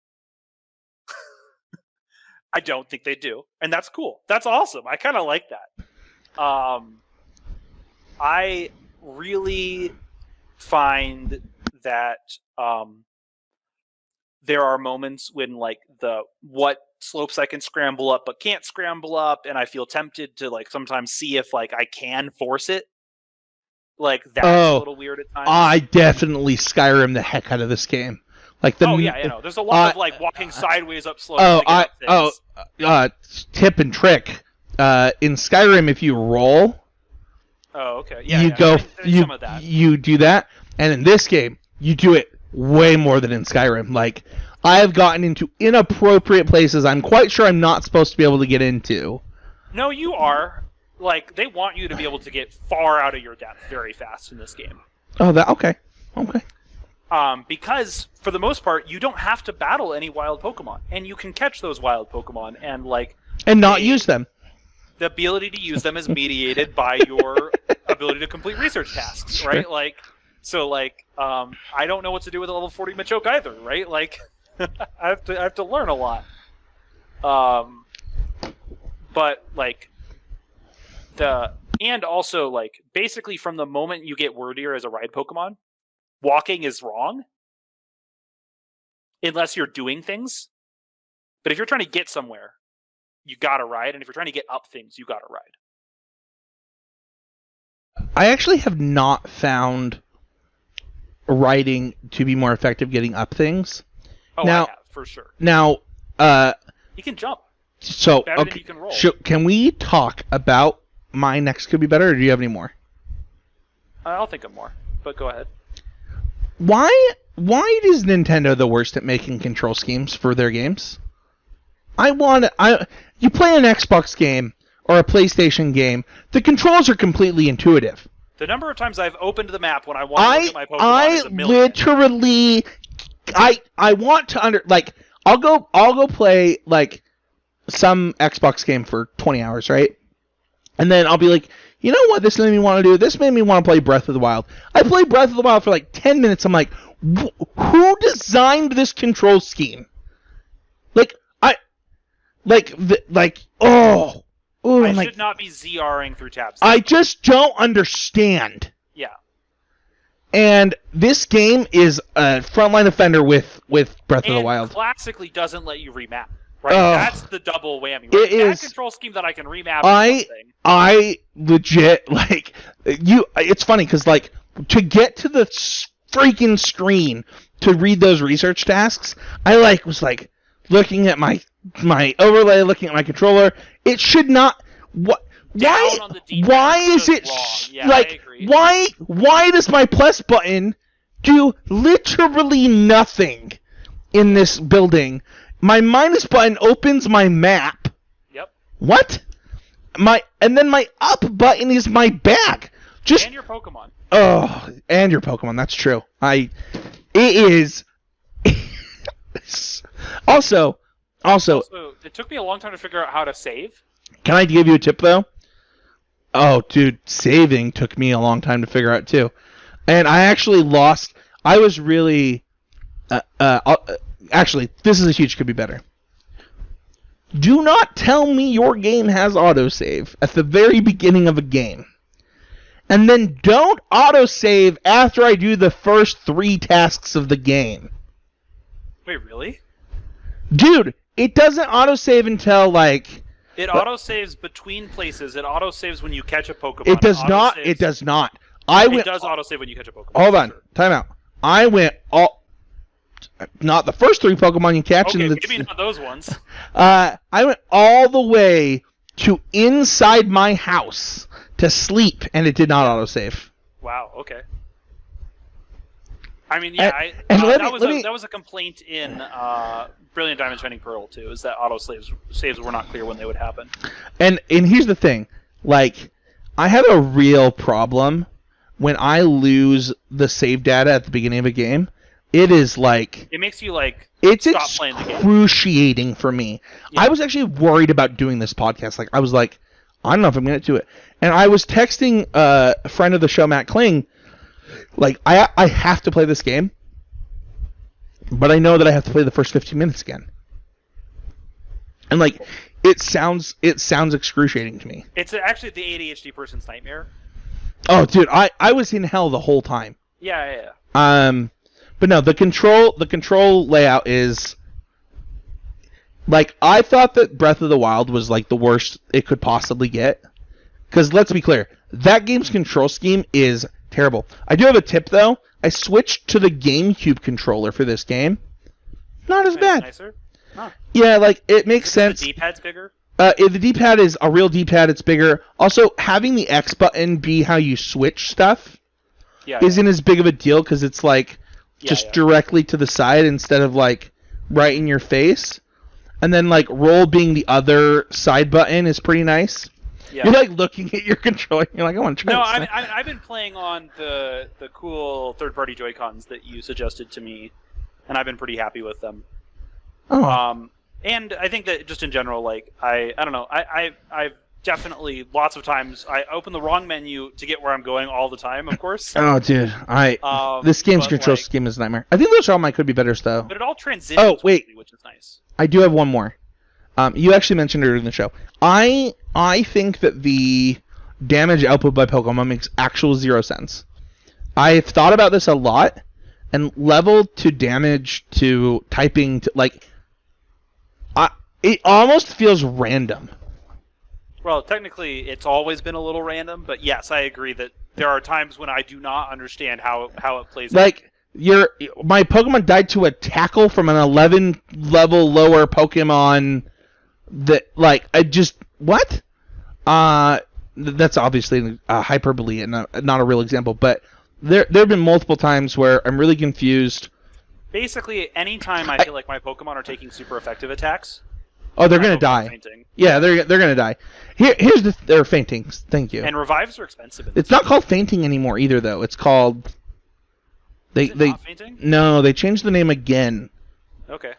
I don't think they do, and that's cool. That's awesome. I kind of like that. I really find that there are moments when what slopes I can scramble up but can't scramble up, and I feel tempted to sometimes see if I can force it. That's a little weird at times. I definitely Skyrim the heck out of this game. There's a lot of walking sideways up slopes. Tip and trick. In Skyrim, if you roll, you do that, and in this game, you do it way more than in Skyrim. I have gotten into inappropriate places I'm quite sure I'm not supposed to be able to get into. No, you are. They want you to be able to get far out of your depth very fast in this game. Oh, okay. Because for the most part, you don't have to battle any wild Pokemon, and you can catch those wild Pokemon and not use them. The ability to use them is mediated by your ability to complete research tasks, right? I don't know what to do with a level 40 Machoke either, right? I have to learn a lot. And also basically from the moment you get Wordier as a ride Pokemon, walking is wrong unless you're doing things. But if you're trying to get somewhere, you gotta ride, and if you're trying to get up things, you gotta ride. I actually have not found writing to be more effective getting up things. Oh, Now, I have, for sure. Now, You can jump. so Better than you can roll. Can we talk about my next could be better, or do you have any more? I'll think of more, but go ahead. Why is Nintendo the worst at making control schemes for their games? You play an Xbox game or a PlayStation game, the controls are completely intuitive. The number of times I've opened the map when I want to look at my Pokemon is a million. Literally, I want to I'll go play like some Xbox game for 20 hours, right? And then I'll be like, you know what this made me want to do? This made me want to play Breath of the Wild. I played Breath of the Wild for like 10 minutes. I'm like, who designed this control scheme? I should not be ZRing through tabs. I just don't understand. Yeah. And this game is a frontline offender with Breath of the Wild. Classically doesn't let you remap. Right? That's the double whammy. Right? It is. That control scheme that I can remap. I legit it's funny because to get to the freaking screen to read those research tasks, I was looking at my overlay, looking at my controller. It should not. Why is it I agree. why does my plus button do literally nothing in this building? My minus button opens my map. Yep. What? And then my up button is my back. And your Pokemon. Oh, and your Pokemon. That's true. It is. Also, it took me a long time to figure out how to save. Can I give you a tip though? Oh, dude, saving took me a long time to figure out too, and I actually lost. I was really. Actually, this is a huge could be better. Do not tell me your game has autosave at the very beginning of a game. And then don't autosave after I do the first 3 tasks of the game. Wait, really? Dude, it doesn't autosave until It autosaves between places. It autosaves when you catch a Pokemon. It does not. It does not. It does autosave when you catch a Pokemon. Hold on. Time out. I went not the first 3 Pokemon you catch. Okay, maybe not those ones. I went all the way to inside my house to sleep, and it did not autosave. Wow. Okay. I mean, yeah, that was a complaint in Brilliant Diamond Shining Pearl too. Is that saves were not clear when they would happen. And here's the thing, I have a real problem when I lose the save data at the beginning of a game. It is it makes you it's stop playing the game. Excruciating for me. Yeah. I was actually worried about doing this podcast. I was like, I don't know if I'm going to do it. And I was texting a friend of the show, Matt Kling, I have to play this game, but I know that I have to play the first 15 minutes again. And it sounds excruciating to me. It's actually the ADHD person's nightmare. Oh, dude, I was in hell the whole time. Yeah. But no, the control layout is I thought that Breath of the Wild was the worst it could possibly get. Because let's be clear, that game's control scheme is terrible. I do have a tip though. I switched to the GameCube controller for this game. Not as bad. Nicer? Huh. Yeah, it makes sense. The D-pad's bigger? The D-pad is a real D-pad. It's bigger. Also, having the X button be how you switch stuff isn't as big of a deal because it's directly to the side instead of right in your face. And then roll being the other side button is pretty nice. Yeah. You're looking at your controller. You're I want to try. No, this. I've been playing on the cool third-party Joy-Cons that you suggested to me, and I've been pretty happy with them. Oh. And I think that just in general, I don't know, I've definitely lots of times I open the wrong menu to get where I'm going all the time. Of course. Oh, dude, this game's control scheme is a nightmare. I think those are all my could be betters though. But it all transitions. Quickly, which is nice. I do have one more. You actually mentioned it in the show. I think that the damage output by Pokemon makes actual 0 sense. I've thought about this a lot, and level to damage to typing to it almost feels random. Well, technically, it's always been a little random, but yes, I agree that there are times when I do not understand how it plays out. Like, my Pokemon died to a tackle from an 11 level lower Pokemon that, like, I just... What? That's obviously hyperbole and not a real example, but there have been multiple times where I'm really confused. Basically, anytime I feel like my Pokemon are taking super effective attacks... Oh, they're gonna die. Fainting. Yeah, they're gonna die. They're fainting. Thank you. And revives are expensive. It's not called fainting anymore either, though. It's called... Is it not fainting? No, they changed the name again. Okay.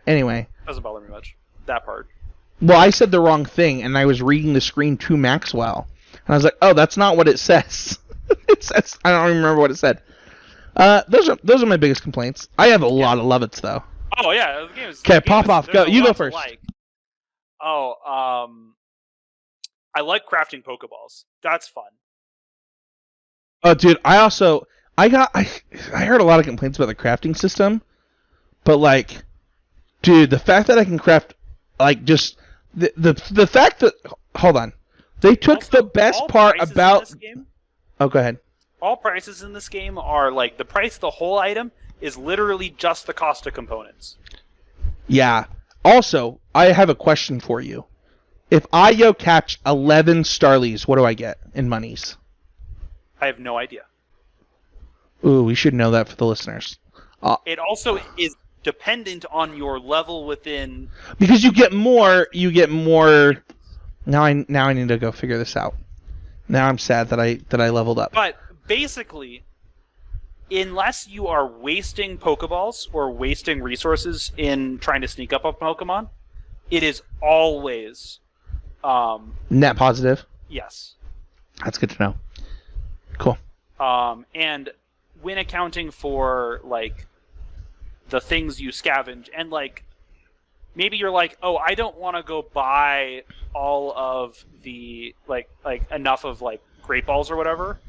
Anyway. Doesn't bother me much. That part. Well, I said the wrong thing, and I was reading the screen to Maxwell. And I was like, oh, that's not what it says. It says... I don't even remember what it said. Those are my biggest complaints. I have a lot of love-its, though. Oh, yeah. The game is... Okay, pop off. Go. You go first. Oh, I like crafting Pokeballs. That's fun. Oh, dude, I heard a lot of complaints about the crafting system, but, like, dude, the fact that I can craft, like, just the fact that... Hold on. They took also, the best part about... Oh, go ahead. All prices in this game are, like, the price of the whole item is literally just the cost of components. Yeah. Also, I have a question for you. If I catch 11 Starlies, what do I get in monies? I have no idea. Ooh, we should know that for the listeners. It also is dependent on your level within... Because you get more... Now I need to go figure this out. Now I'm sad that I leveled up. But basically, unless you are wasting Pokeballs or wasting resources in trying to sneak up a Pokemon, it is always... net positive? Yes. That's good to know. Cool. And when accounting for, like, the things you scavenge, and, like, maybe you're like, oh, I don't want to go buy all of the, like enough of, like, Great Balls or whatever,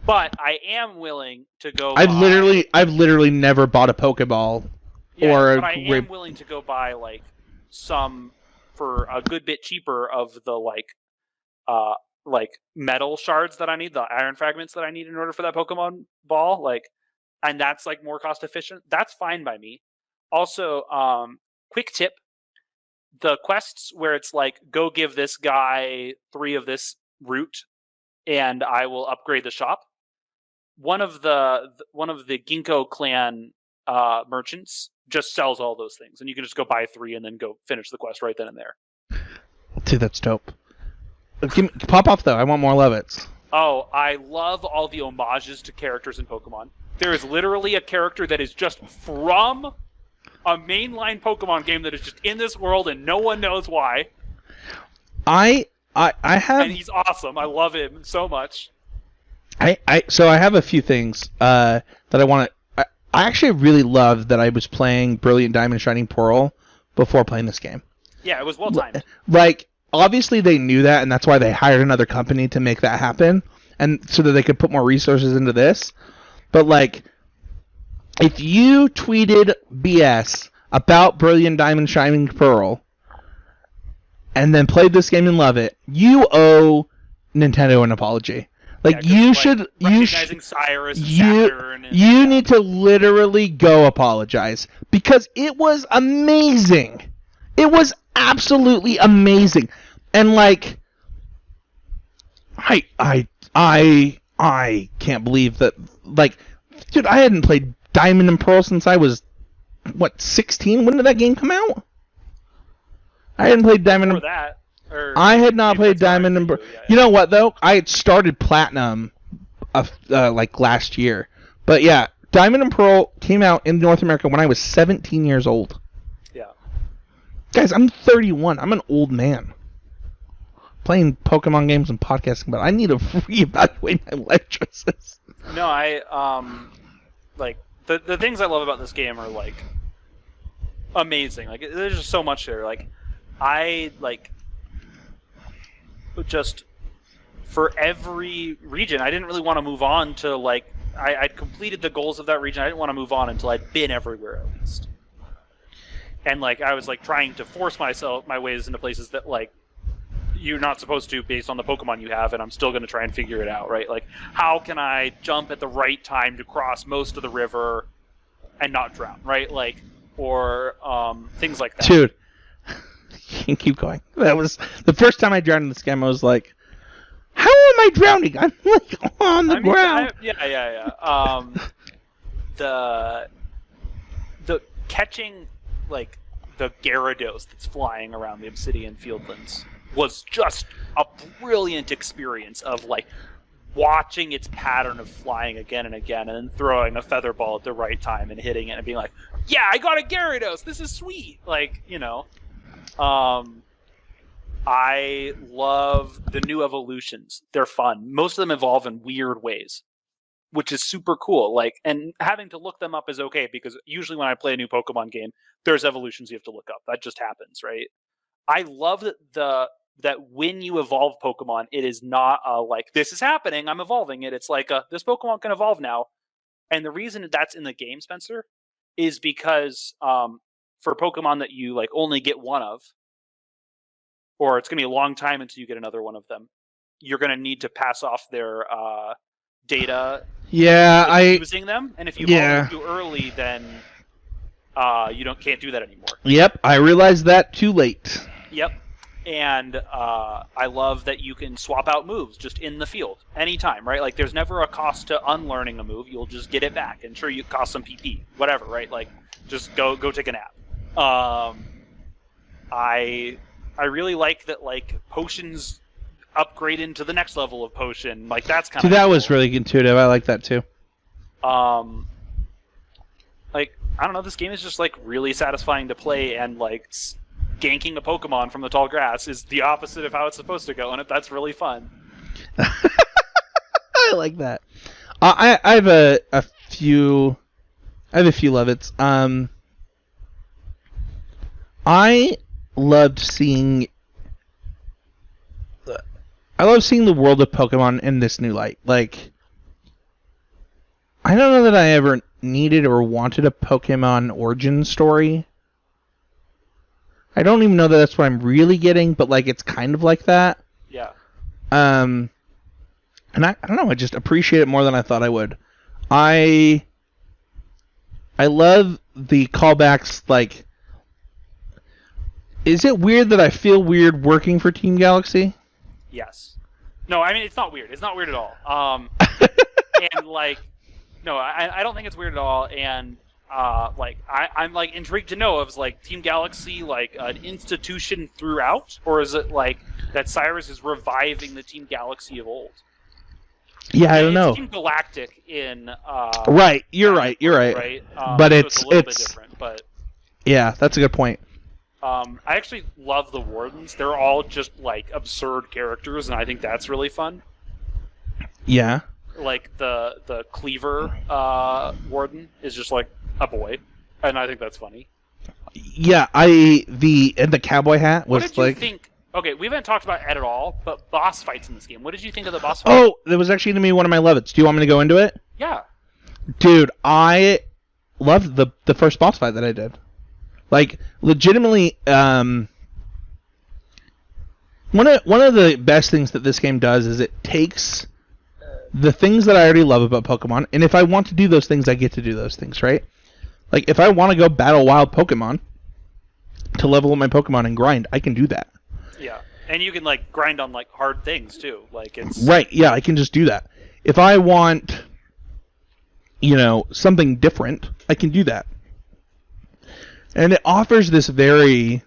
but I am willing to go I've literally never bought a Pokeball or but I am willing to go buy, like, some for a good bit cheaper of the, like metal shards that I need, the iron fragments that I need in order for that Pokemon ball, like, and that's, like, more cost efficient. That's fine by me. Also, quick tip, the quests where it's like, go give this guy 3 of this root and I will upgrade the shop. One of the Ginkgo clan merchants just sells all those things, and you can just go buy 3 and then go finish the quest right then and there. Dude, that's dope. Pop off, though. I want more Levitts. Oh, I love all the homages to characters in Pokemon. There is literally a character that is just from a mainline Pokemon game that is just in this world and no one knows why. I have... And he's awesome. I love him so much. So I have a few things that I want to... I actually really loved that I was playing Brilliant Diamond Shining Pearl before playing this game. Yeah, it was well timed. Like, obviously they knew that, and that's why they hired another company to make that happen, and so that they could put more resources into this. But, like, if you tweeted BS about Brilliant Diamond Shining Pearl and then played this game and love it, you owe Nintendo an apology. Like, you should... Cyrus and Saturn and, you need to literally go apologize, because it was amazing. It was absolutely amazing. And, like, I can't believe that, like, dude, I hadn't played Diamond and Pearl since I was, 16? When did that game come out? I hadn't played Diamond and... that. I had not played Diamond and Pearl. Yeah. You know what, though? I had started Platinum, like, last year. But, yeah, Diamond and Pearl came out in North America when I was 17 years old. Yeah. Guys, I'm 31. I'm an old man. Playing Pokemon games and podcasting, but I need to reevaluate my life choices. No, like, the things I love about this game are, like, amazing. Like, there's just so much there. Like, just for every region, I didn't really want to move on to, like, I'd completed the goals of that region. I didn't want to move on until I'd been everywhere, at least. and like I was like trying to force my ways into places that like you're not supposed to based on the Pokemon you have, and I'm still going to try and figure it out, right? Like, how can I jump at the right time to cross most of the river and not drown, right? Like, or things like that. Dude, you can keep going. That was the first time I drowned in this game. I was like, how am I drowning? I'm like on the ground. The catching like the Gyarados that's flying around the Obsidian Fieldlands was just a brilliant experience of like watching its pattern of flying again and again, and then throwing a feather ball at the right time and hitting it and being like, yeah, I got a Gyarados, this is sweet. Like, you know, I love the new evolutions. They're fun. Most of them evolve in weird ways, which is super cool. Like, and having to look them up is okay, because usually when I play a new Pokemon game, there's evolutions you have to look up. That just happens, right? I love that when you evolve Pokemon, it is not like, this is happening, I'm evolving it. It's like, this Pokemon can evolve now. And the reason that's in the game, Spencer, is because for Pokemon that you like only get one of, or it's going to be a long time until you get another one of them, you're going to need to pass off their data. Yeah, using them, and if you evolve too early, then you can't do that anymore. Yep, I realized that too late. Yep. And I love that you can swap out moves just in the field anytime, right? Like, there's never a cost to unlearning a move. You'll just get it back, and sure, you cost some PP, whatever, right? Like, just go take a nap. I really like that. Like, potions upgrade into the next level of potion. Like, that's kind of that cool. Was really intuitive. I like that too. Like, I don't know. This game is just like really satisfying to play, and like ganking a Pokemon from the tall grass is the opposite of how it's supposed to go, and that's really fun. I like that. I have a few love-its. I loved seeing the world of Pokemon in this new light. Like, I don't know that I ever needed or wanted a Pokemon origin story. I don't even know that that's what I'm really getting, but like, it's kind of like that. Yeah. And I don't know, I just appreciate it more than I thought I would. I love the callbacks. Like, is it weird that I feel weird working for Team Galaxy? Yes. No, I mean, it's not weird. It's not weird at all. And like, no, I don't think it's weird at all. And like, I'm like intrigued to know, if like Team Galaxy like an institution throughout, or is it like that Cyrus is reviving the Team Galaxy of old? Yeah, I don't know. Team Galactic in right, you're right. Right, but so it's a little bit different. But yeah, that's a good point. I actually love the Wardens. They're all just like absurd characters, and I think that's really fun. Yeah. Like the Cleaver Warden is just like a boy, and I think that's funny. Yeah, the cowboy hat was what did like. You think? Okay, we haven't talked about it at all, but boss fights in this game. What did you think of the boss fight? Oh, that was actually going to be one of my love-its. Do you want me to go into it? Yeah. Dude, I loved the first boss fight that I did. Like, legitimately, one of the best things that this game does is it takes the things that I already love about Pokemon, and if I want to do those things, I get to do those things, right? Like, if I want to go battle wild Pokemon to level up my Pokemon and grind, I can do that. Yeah, and you can like grind on like hard things too. Like, it's right. Yeah, I can just do that. If I want, something different, I can do that. And it offers this very,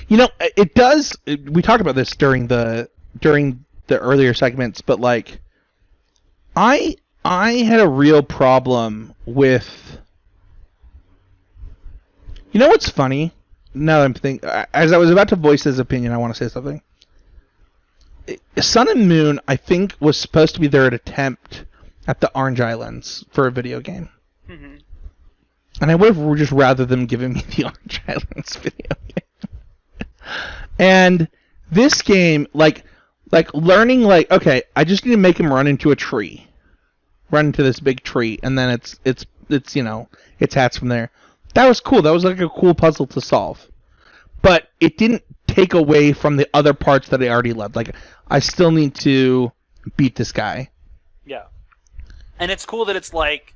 it does. We talked about this during the earlier segments, but like, I had a real problem with. You know what's funny? Now that I'm thinking, as I was about to voice his opinion, I want to say something. Sun and Moon, I think, was supposed to be their attempt at the Orange Islands for a video game. Mm-hmm. And I would have just rather them giving me the Orange Islands video game. And this game, like learning, like, okay, I just need to make him run into a tree. Run into this big tree, and then it's hats from there. That was cool. That was like a cool puzzle to solve. But it didn't take away from the other parts that I already loved. Like, I still need to beat this guy. Yeah. And it's cool that it's like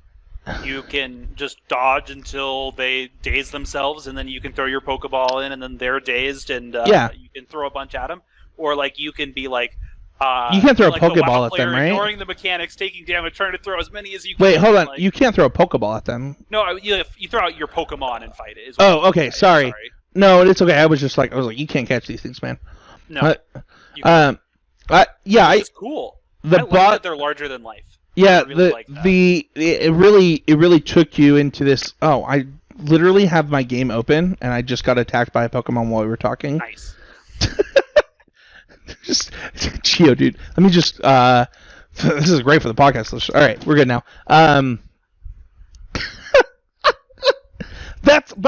you can just dodge until they daze themselves, and then you can throw your Pokeball in, and then they're dazed, and you can throw a bunch at them. Or like you can be like, you can't throw like a Pokeball at them, right? Ignoring the mechanics, taking damage, trying to throw as many as you can. Wait, hold on. Like, you can't throw a Pokeball at them. No, you throw out your Pokemon and fight it. Oh, okay. Sorry. No, it's okay. I was like, you can't catch these things, man. No. It's cool. I like that they're larger than life. Yeah, it really took you into this. Oh, I literally have my game open, and I just got attacked by a Pokemon while we were talking. Nice. Just Geo, dude. Let me just. This is great for the podcast. All right, we're good now. But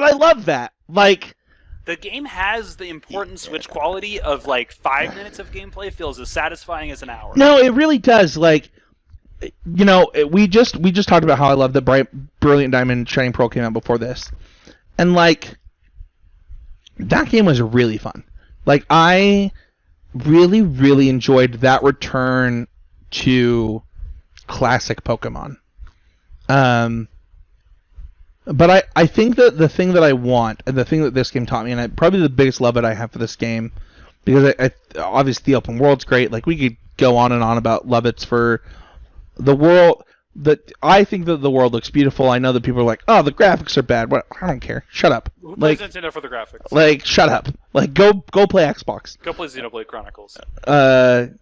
I love that. Like, the game has the important Switch quality of like 5 minutes of gameplay feels as satisfying as an hour. No, it really does. Like, we just talked about how I love the Brilliant Diamond Shining Pearl came out before this, and like, that game was really fun. Like, I really, really enjoyed that return to classic Pokemon. But I think that the thing that I want, and the thing that this game taught me, and probably the biggest love that I have for this game, because I obviously the open world's great. Like, we could go on and on about Lovitz for the world. I think that the world looks beautiful. I know that people are like, "Oh, the graphics are bad." What? I don't care. Shut up. Who plays Nintendo for the graphics? Like, shut up. Like, go play Xbox. Go play Xenoblade Chronicles. That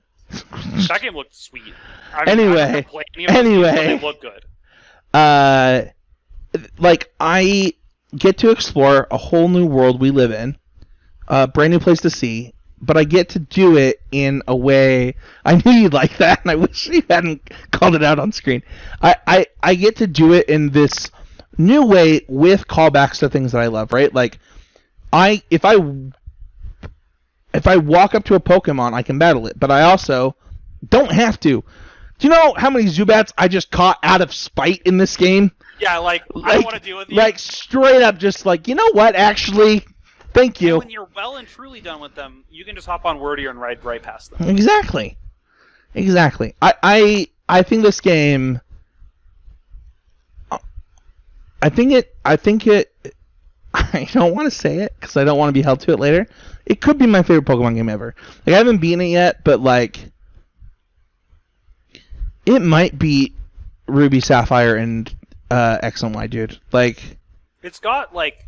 game looked sweet. Anyway, they look good. Like, I get to explore a whole new world we live in, a brand new place to see, but I get to do it in a way. I knew you'd like that, and I wish you hadn't called it out on screen. I get to do it in this new way with callbacks to things that I love, right? Like, if I walk up to a Pokemon, I can battle it, but I also don't have to. Do you know how many Zubats I just caught out of spite in this game? Yeah, I don't want to deal with you. Like, straight up, just like, you know what, actually, thank you. And when you're well and truly done with them, you can just hop on Wordier and ride right past them. Exactly. I think this game... I don't want to say it, because I don't want to be held to it later. It could be my favorite Pokemon game ever. Like, I haven't beaten it yet, but, like... It might be Ruby, Sapphire, and X and Y, dude. Like, it's got like,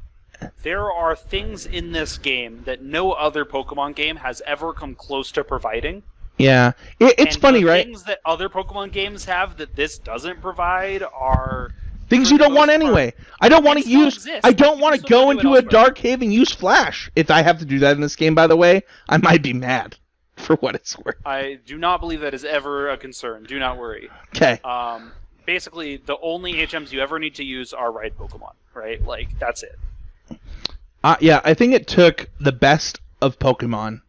there are things in this game that no other Pokemon game has ever come close to providing. Yeah, it's funny, right? Things that other Pokemon games have that this doesn't provide are things you don't want anyway. I don't want to use. I don't want to go into a dark cave and use Flash. If I have to do that in this game, by the way, I might be mad. For what it's worth. I do not believe that is ever a concern. Do not worry. Okay. Basically, the only HMs you ever need to use are ride Pokemon, right? Like, that's it. Yeah, I think it took the best of Pokemon,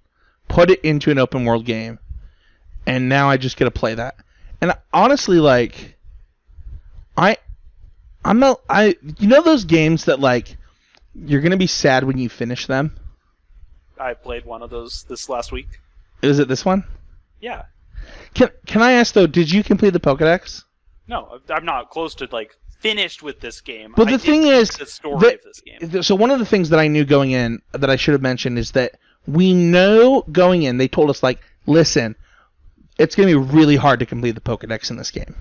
put it into an open world game, and now I just get to play that. And honestly, like, you know those games that, like, you're gonna be sad when you finish them? I played one of those this last week. Is it this one? Yeah. Can I ask, though, did you complete the Pokédex? No, I'm not close to, like, finished with this game. But the thing is, the story of this game. So one of the things that I knew going in, that I should have mentioned, is that we know going in, they told us, like, listen, it's going to be really hard to complete the Pokédex in this game.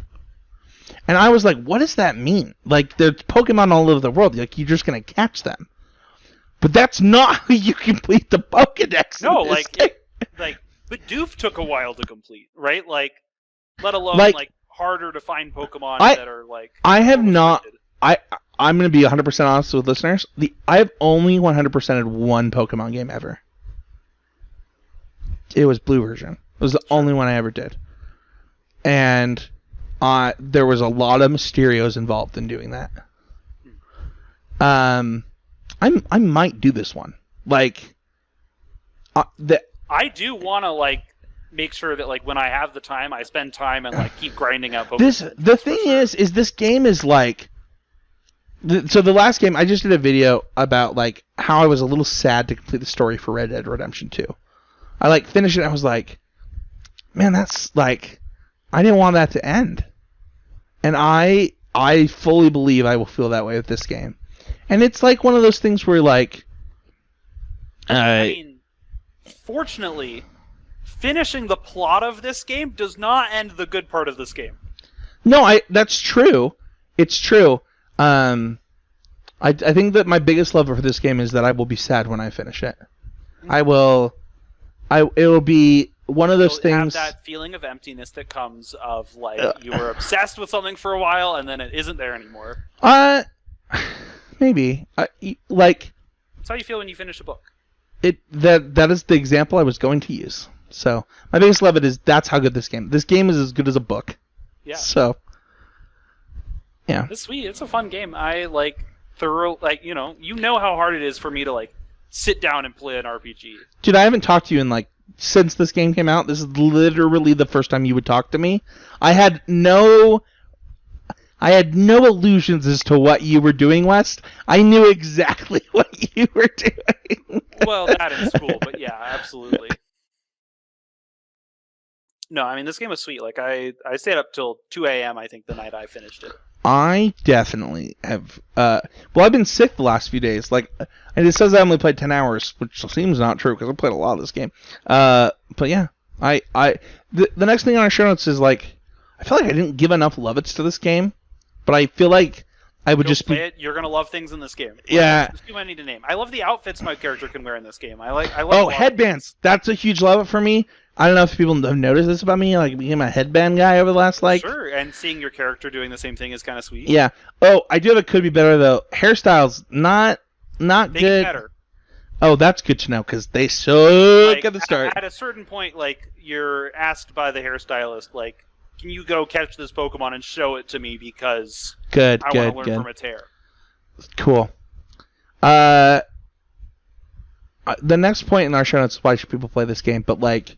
And I was like, what does that mean? Like, there's Pokemon all over the world. Like, you're just going to catch them. But that's not how you complete the Pokédex. No, but Doof took a while to complete, right? Like, let alone like harder to find Pokemon that are like. I have not. I'm going to be 100% honest with listeners. I have only 100%ed one Pokemon game ever. It was Blue version. It was the only one I ever did, and there was a lot of Mysterios involved in doing that. I might do this one. Like, I do want to, like, make sure that, like, when I have the time, I spend time and, like, keep grinding out Pokemon. The thing is this game is, like, So the last game, I just did a video about like how I was a little sad to complete the story for Red Dead Redemption 2. I like finished it and I was like, man, that's like, I didn't want that to end. And I fully believe I will feel that way with this game. And it's like one of those things where like, I mean, fortunately, finishing the plot of this game does not end the good part of this game. No, that's true. It's true. I think that my biggest love for this game is that I will be sad when I finish it. It will be one of those things. Have that feeling of emptiness that comes of like you were obsessed with something for a while and then it isn't there anymore. Maybe. Like. That's how you feel when you finish a book. That is the example I was going to use. So my biggest love is that's how good this game. This game is as good as a book. Yeah. So. Yeah. It's sweet. It's a fun game. I like you know how hard it is for me to like sit down and play an RPG. Dude, I haven't talked to you in like since this game came out. This is literally the first time you would talk to me. I had no illusions as to what you were doing, West. I knew exactly what you were doing. Well, that in school, but yeah, absolutely. No, I mean, this game was sweet. Like, I stayed up till 2 a.m., I think, the night I finished it. I definitely have. Well, I've been sick the last few days. Like, and it says I only played 10 hours, which seems not true because I played a lot of this game. But yeah, the next thing on our show notes is like, I feel like I didn't give enough love-its to this game, but I feel like I would just play it. You're gonna love things in this game. Yeah. There's too many to name. I love the outfits my character can wear in this game. I love headbands. That's a huge love-it for me. I don't know if people have noticed this about me. Like, I became a headband guy over the last, like... Sure, and seeing your character doing the same thing is kind of sweet. Yeah. Oh, I do have a could be better, though. Hairstyles, not good. Get better. Oh, that's good to know, because they suck at the start. At a certain point, like, you're asked by the hairstylist, like, can you go catch this Pokemon and show it to me, because I want to learn from its hair. Cool. The next point in our show notes is why should people play this game, but, like...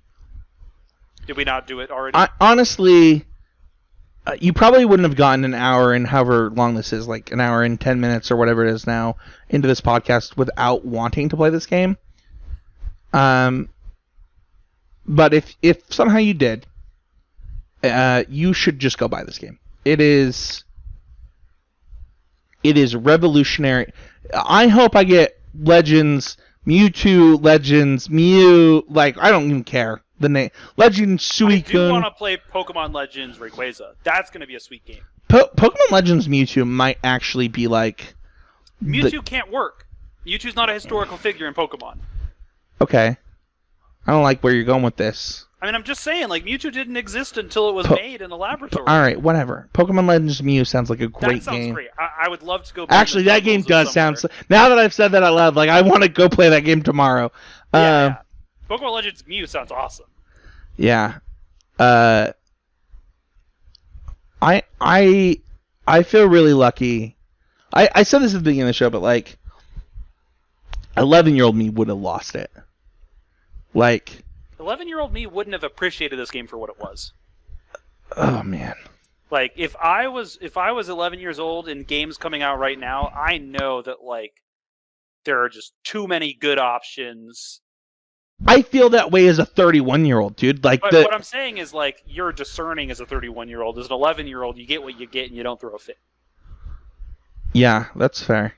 Did we not do it already? Honestly, you probably wouldn't have gotten an hour and however long this is, like an hour and 10 minutes or whatever it is now, into this podcast without wanting to play this game. But if somehow you did, you should just go buy this game. It is revolutionary. I hope I get Legends, Mewtwo, Legends, Mew, like, I don't even care. The name Legend Suicune. I do want to play Pokemon Legends Rayquaza. That's going to be a sweet game. Pokemon Legends Mewtwo might actually be like... Mewtwo can't work. Mewtwo's not a historical figure in Pokemon. Okay. I don't like where you're going with this. I mean, I'm just saying, like, Mewtwo didn't exist until it was made in the laboratory. Alright, whatever. Pokemon Legends Mew sounds like a great game. That sounds great. I would love to go play Actually, that game does sound... Now that I've said that out loud, like, I want to go play that game tomorrow. Yeah. Pokemon Legends Mew sounds awesome. Yeah. I feel really lucky. I said this at the beginning of the show, but like 11-year-old me would have lost it. Like 11-year-old me wouldn't have appreciated this game for what it was. Oh man. Like if I was 11 years old and games coming out right now, I know that like there are just too many good options. I feel that way as a 31-year-old, dude. Like, but what I'm saying is, like, you're discerning as a 31-year-old. As an 11-year-old, you get what you get, and you don't throw a fit. Yeah, that's fair.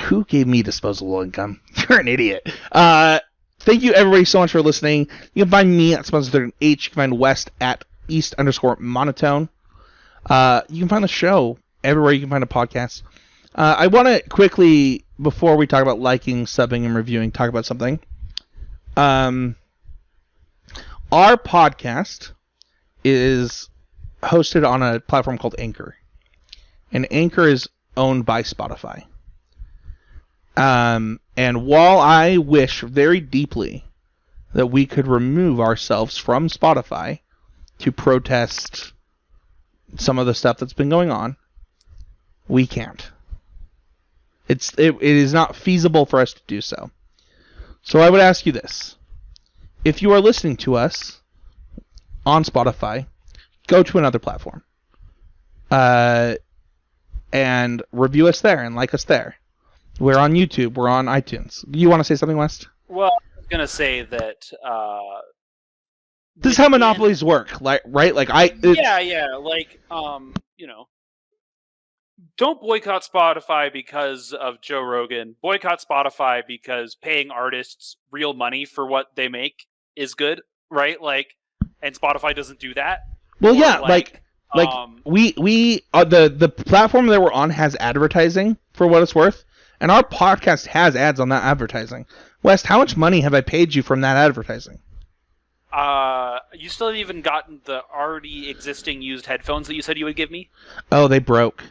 Who gave me disposable income? You're an idiot. Thank you, everybody, so much for listening. You can find me at Spencer H. You can find West at East_monotone. You can find the show everywhere you can find a podcast. I want to quickly, before we talk about liking, subbing, and reviewing, talk about something. Our podcast is hosted on a platform called Anchor. And Anchor is owned by Spotify. And while I wish very deeply that we could remove ourselves from Spotify to protest some of the stuff that's been going on, we can't. It is not feasible for us to do so. So I would ask you this. If you are listening to us on Spotify, go to another platform. and review us there and like us there. We're on YouTube. We're on iTunes. You want to say something, West? Well, I was gonna say that. This is how monopolies work, like right? Like don't boycott Spotify because of Joe Rogan. Boycott Spotify because paying artists real money for what they make is good, right? Like, and Spotify doesn't do that. Well, yeah, we the platform that we're on has advertising for what it's worth, and our podcast has ads on that advertising. West, how much money have I paid you from that advertising? You still haven't even gotten the already existing used headphones that you said you would give me? Oh, they broke.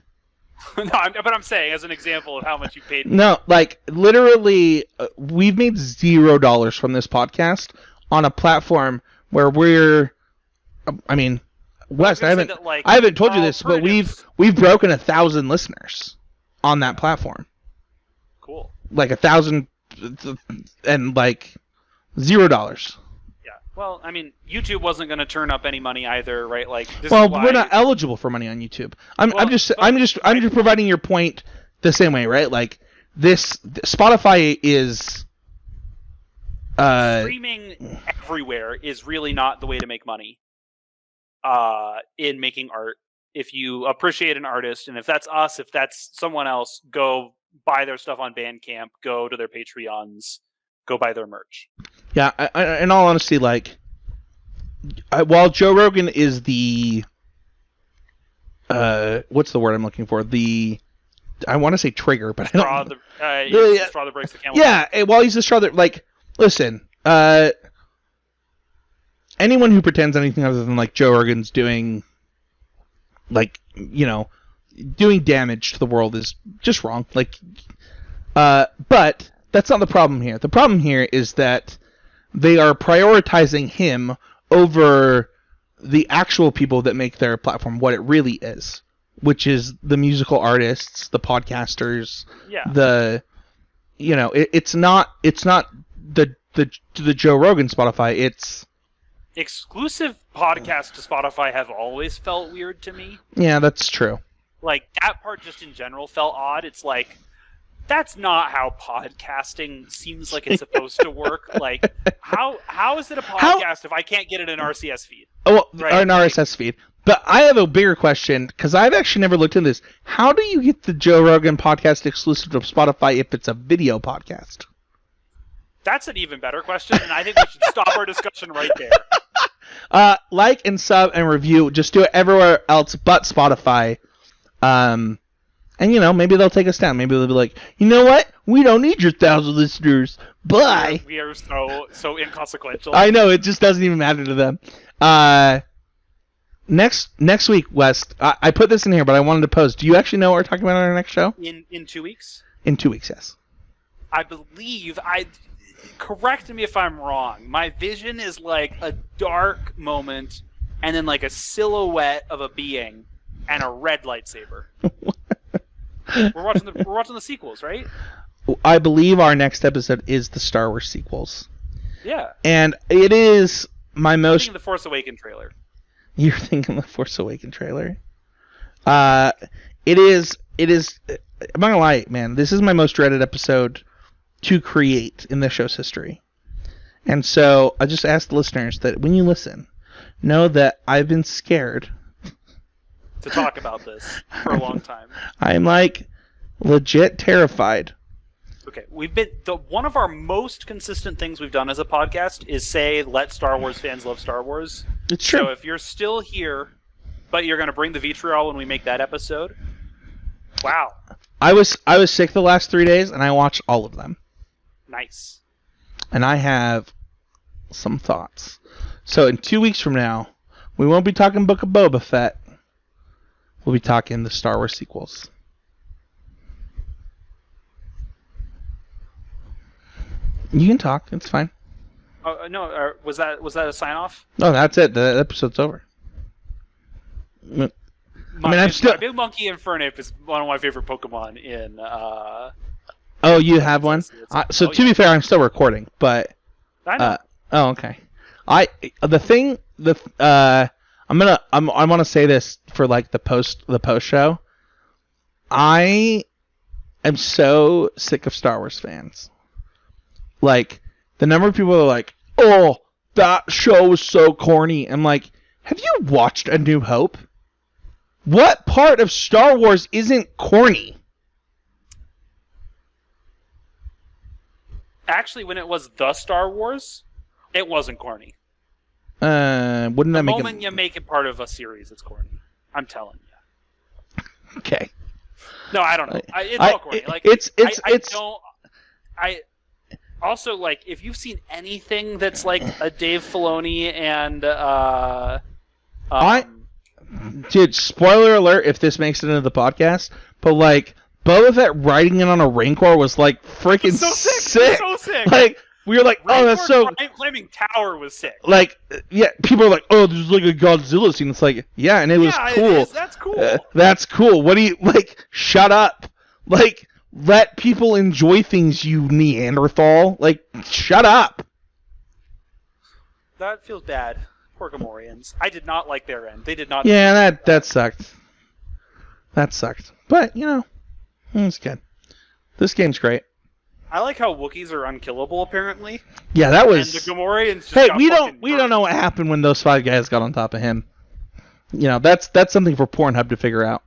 No, but I'm saying as an example of how much you paid me. No, like literally, we've made $0 from this podcast on a platform where we're. I mean, West, I haven't told you this, but we've broken 1,000 listeners on that platform. Cool. Like 1,000 and like $0. Yeah. Well, I mean, YouTube wasn't going to turn up any money either, right? Like, we're not eligible for money on YouTube. I'm just providing your point the same way, right? Like Spotify is streaming everywhere is really not the way to make money. In making art, if you appreciate an artist, and if that's us, if that's someone else, go buy their stuff on Bandcamp, go to their Patreons, go buy their merch. Yeah, in all honesty, like, while Joe Rogan is the, what's the word I'm looking for? I want to say trigger, but I don't. The straw that breaks the camel's back. Yeah, while he's the straw that, like, listen, anyone who pretends anything other than like Joe Rogan's doing, like, doing damage to the world is just wrong. Like, but that's not the problem here. The problem here is that they are prioritizing him over the actual people that make their platform what it really is, which is the musical artists, the podcasters, it's not the Joe Rogan Spotify. It's exclusive podcasts to Spotify have always felt weird to me. Yeah, that's true. Like, that part just in general felt odd. It's like, that's not how podcasting seems like it's supposed to work. Like, how is it a podcast if I can't get it in RCS feed? Oh, right? Or an RSS feed. But I have a bigger question, because I've actually never looked into this. How do you get the Joe Rogan podcast exclusive to Spotify if it's a video podcast? That's an even better question, and I think we should stop our discussion right there. Like and sub and review. Just do it everywhere else but Spotify. And maybe they'll take us down. Maybe they'll be like, you know what? We don't need your 1,000 listeners. Bye. We are so inconsequential. I know, it just doesn't even matter to them. Next week, West. I put this in here, but I wanted to post. Do you actually know what we're talking about on our next show? In 2 weeks. In 2 weeks, yes. I believe correct me if I'm wrong. My vision is like a dark moment, and then like a silhouette of a being, and a red lightsaber. We're watching the sequels, right? I believe our next episode is the Star Wars sequels. Yeah. And it is my most. I'm thinking the Force Awakens trailer. You're thinking the Force Awakens trailer. It is. I'm not gonna lie, man. This is my most dreaded episode to create in the show's history. And so I just ask the listeners that when you listen, know that I've been scared to talk about this for a long time. I'm like legit terrified. Okay, one of our most consistent things we've done as a podcast is say let Star Wars fans love Star Wars. It's true. So if you're still here, but you're going to bring the vitriol when we make that episode, wow. I was sick the last 3 days and I watched all of them. Nice. And I have some thoughts. So in 2 weeks from now, we won't be talking Book of Boba Fett. We'll be talking the Star Wars sequels. You can talk. It's fine. Oh no! Was that a sign off? No, that's it. The episode's over. My Big Monkey Infernape is one of my favorite Pokemon in. Oh, you have one. To be fair, I'm still recording, but. I know. Oh, okay. I want to say this for like the post show. I am so sick of Star Wars fans. Like, the number of people that are like, oh, that show was so corny. I'm like, have you watched A New Hope? What part of Star Wars isn't corny? Actually, when it was the Star Wars, it wasn't corny. Wouldn't that The make moment you make it part of a series, it's corny. I'm telling you. Okay. No, I don't know. It's all corny. Also, like, if you've seen anything that's like a Dave Filoni and dude, spoiler alert if this makes it into the podcast, but like Boba Fett riding in on a Rancor was like freaking so sick. So sick. Like, we were like, oh, that's so. Flaming Tower was sick. Like, yeah, people are like, oh, there's like a Godzilla scene. It's like, yeah, and it was cool. That's cool. That's cool. What do you like? Shut up. Like, let people enjoy things, you Neanderthal. Like, shut up. That feels bad. Poor Gamorreans. I did not like their end. They did not. Yeah, that sucked. That sucked. But it's good. This game's great. I like how Wookiees are unkillable. Apparently. Yeah, that was. And the Gamorreans. Hey, we don't know what happened when those 5 guys got on top of him. That's something for Pornhub to figure out.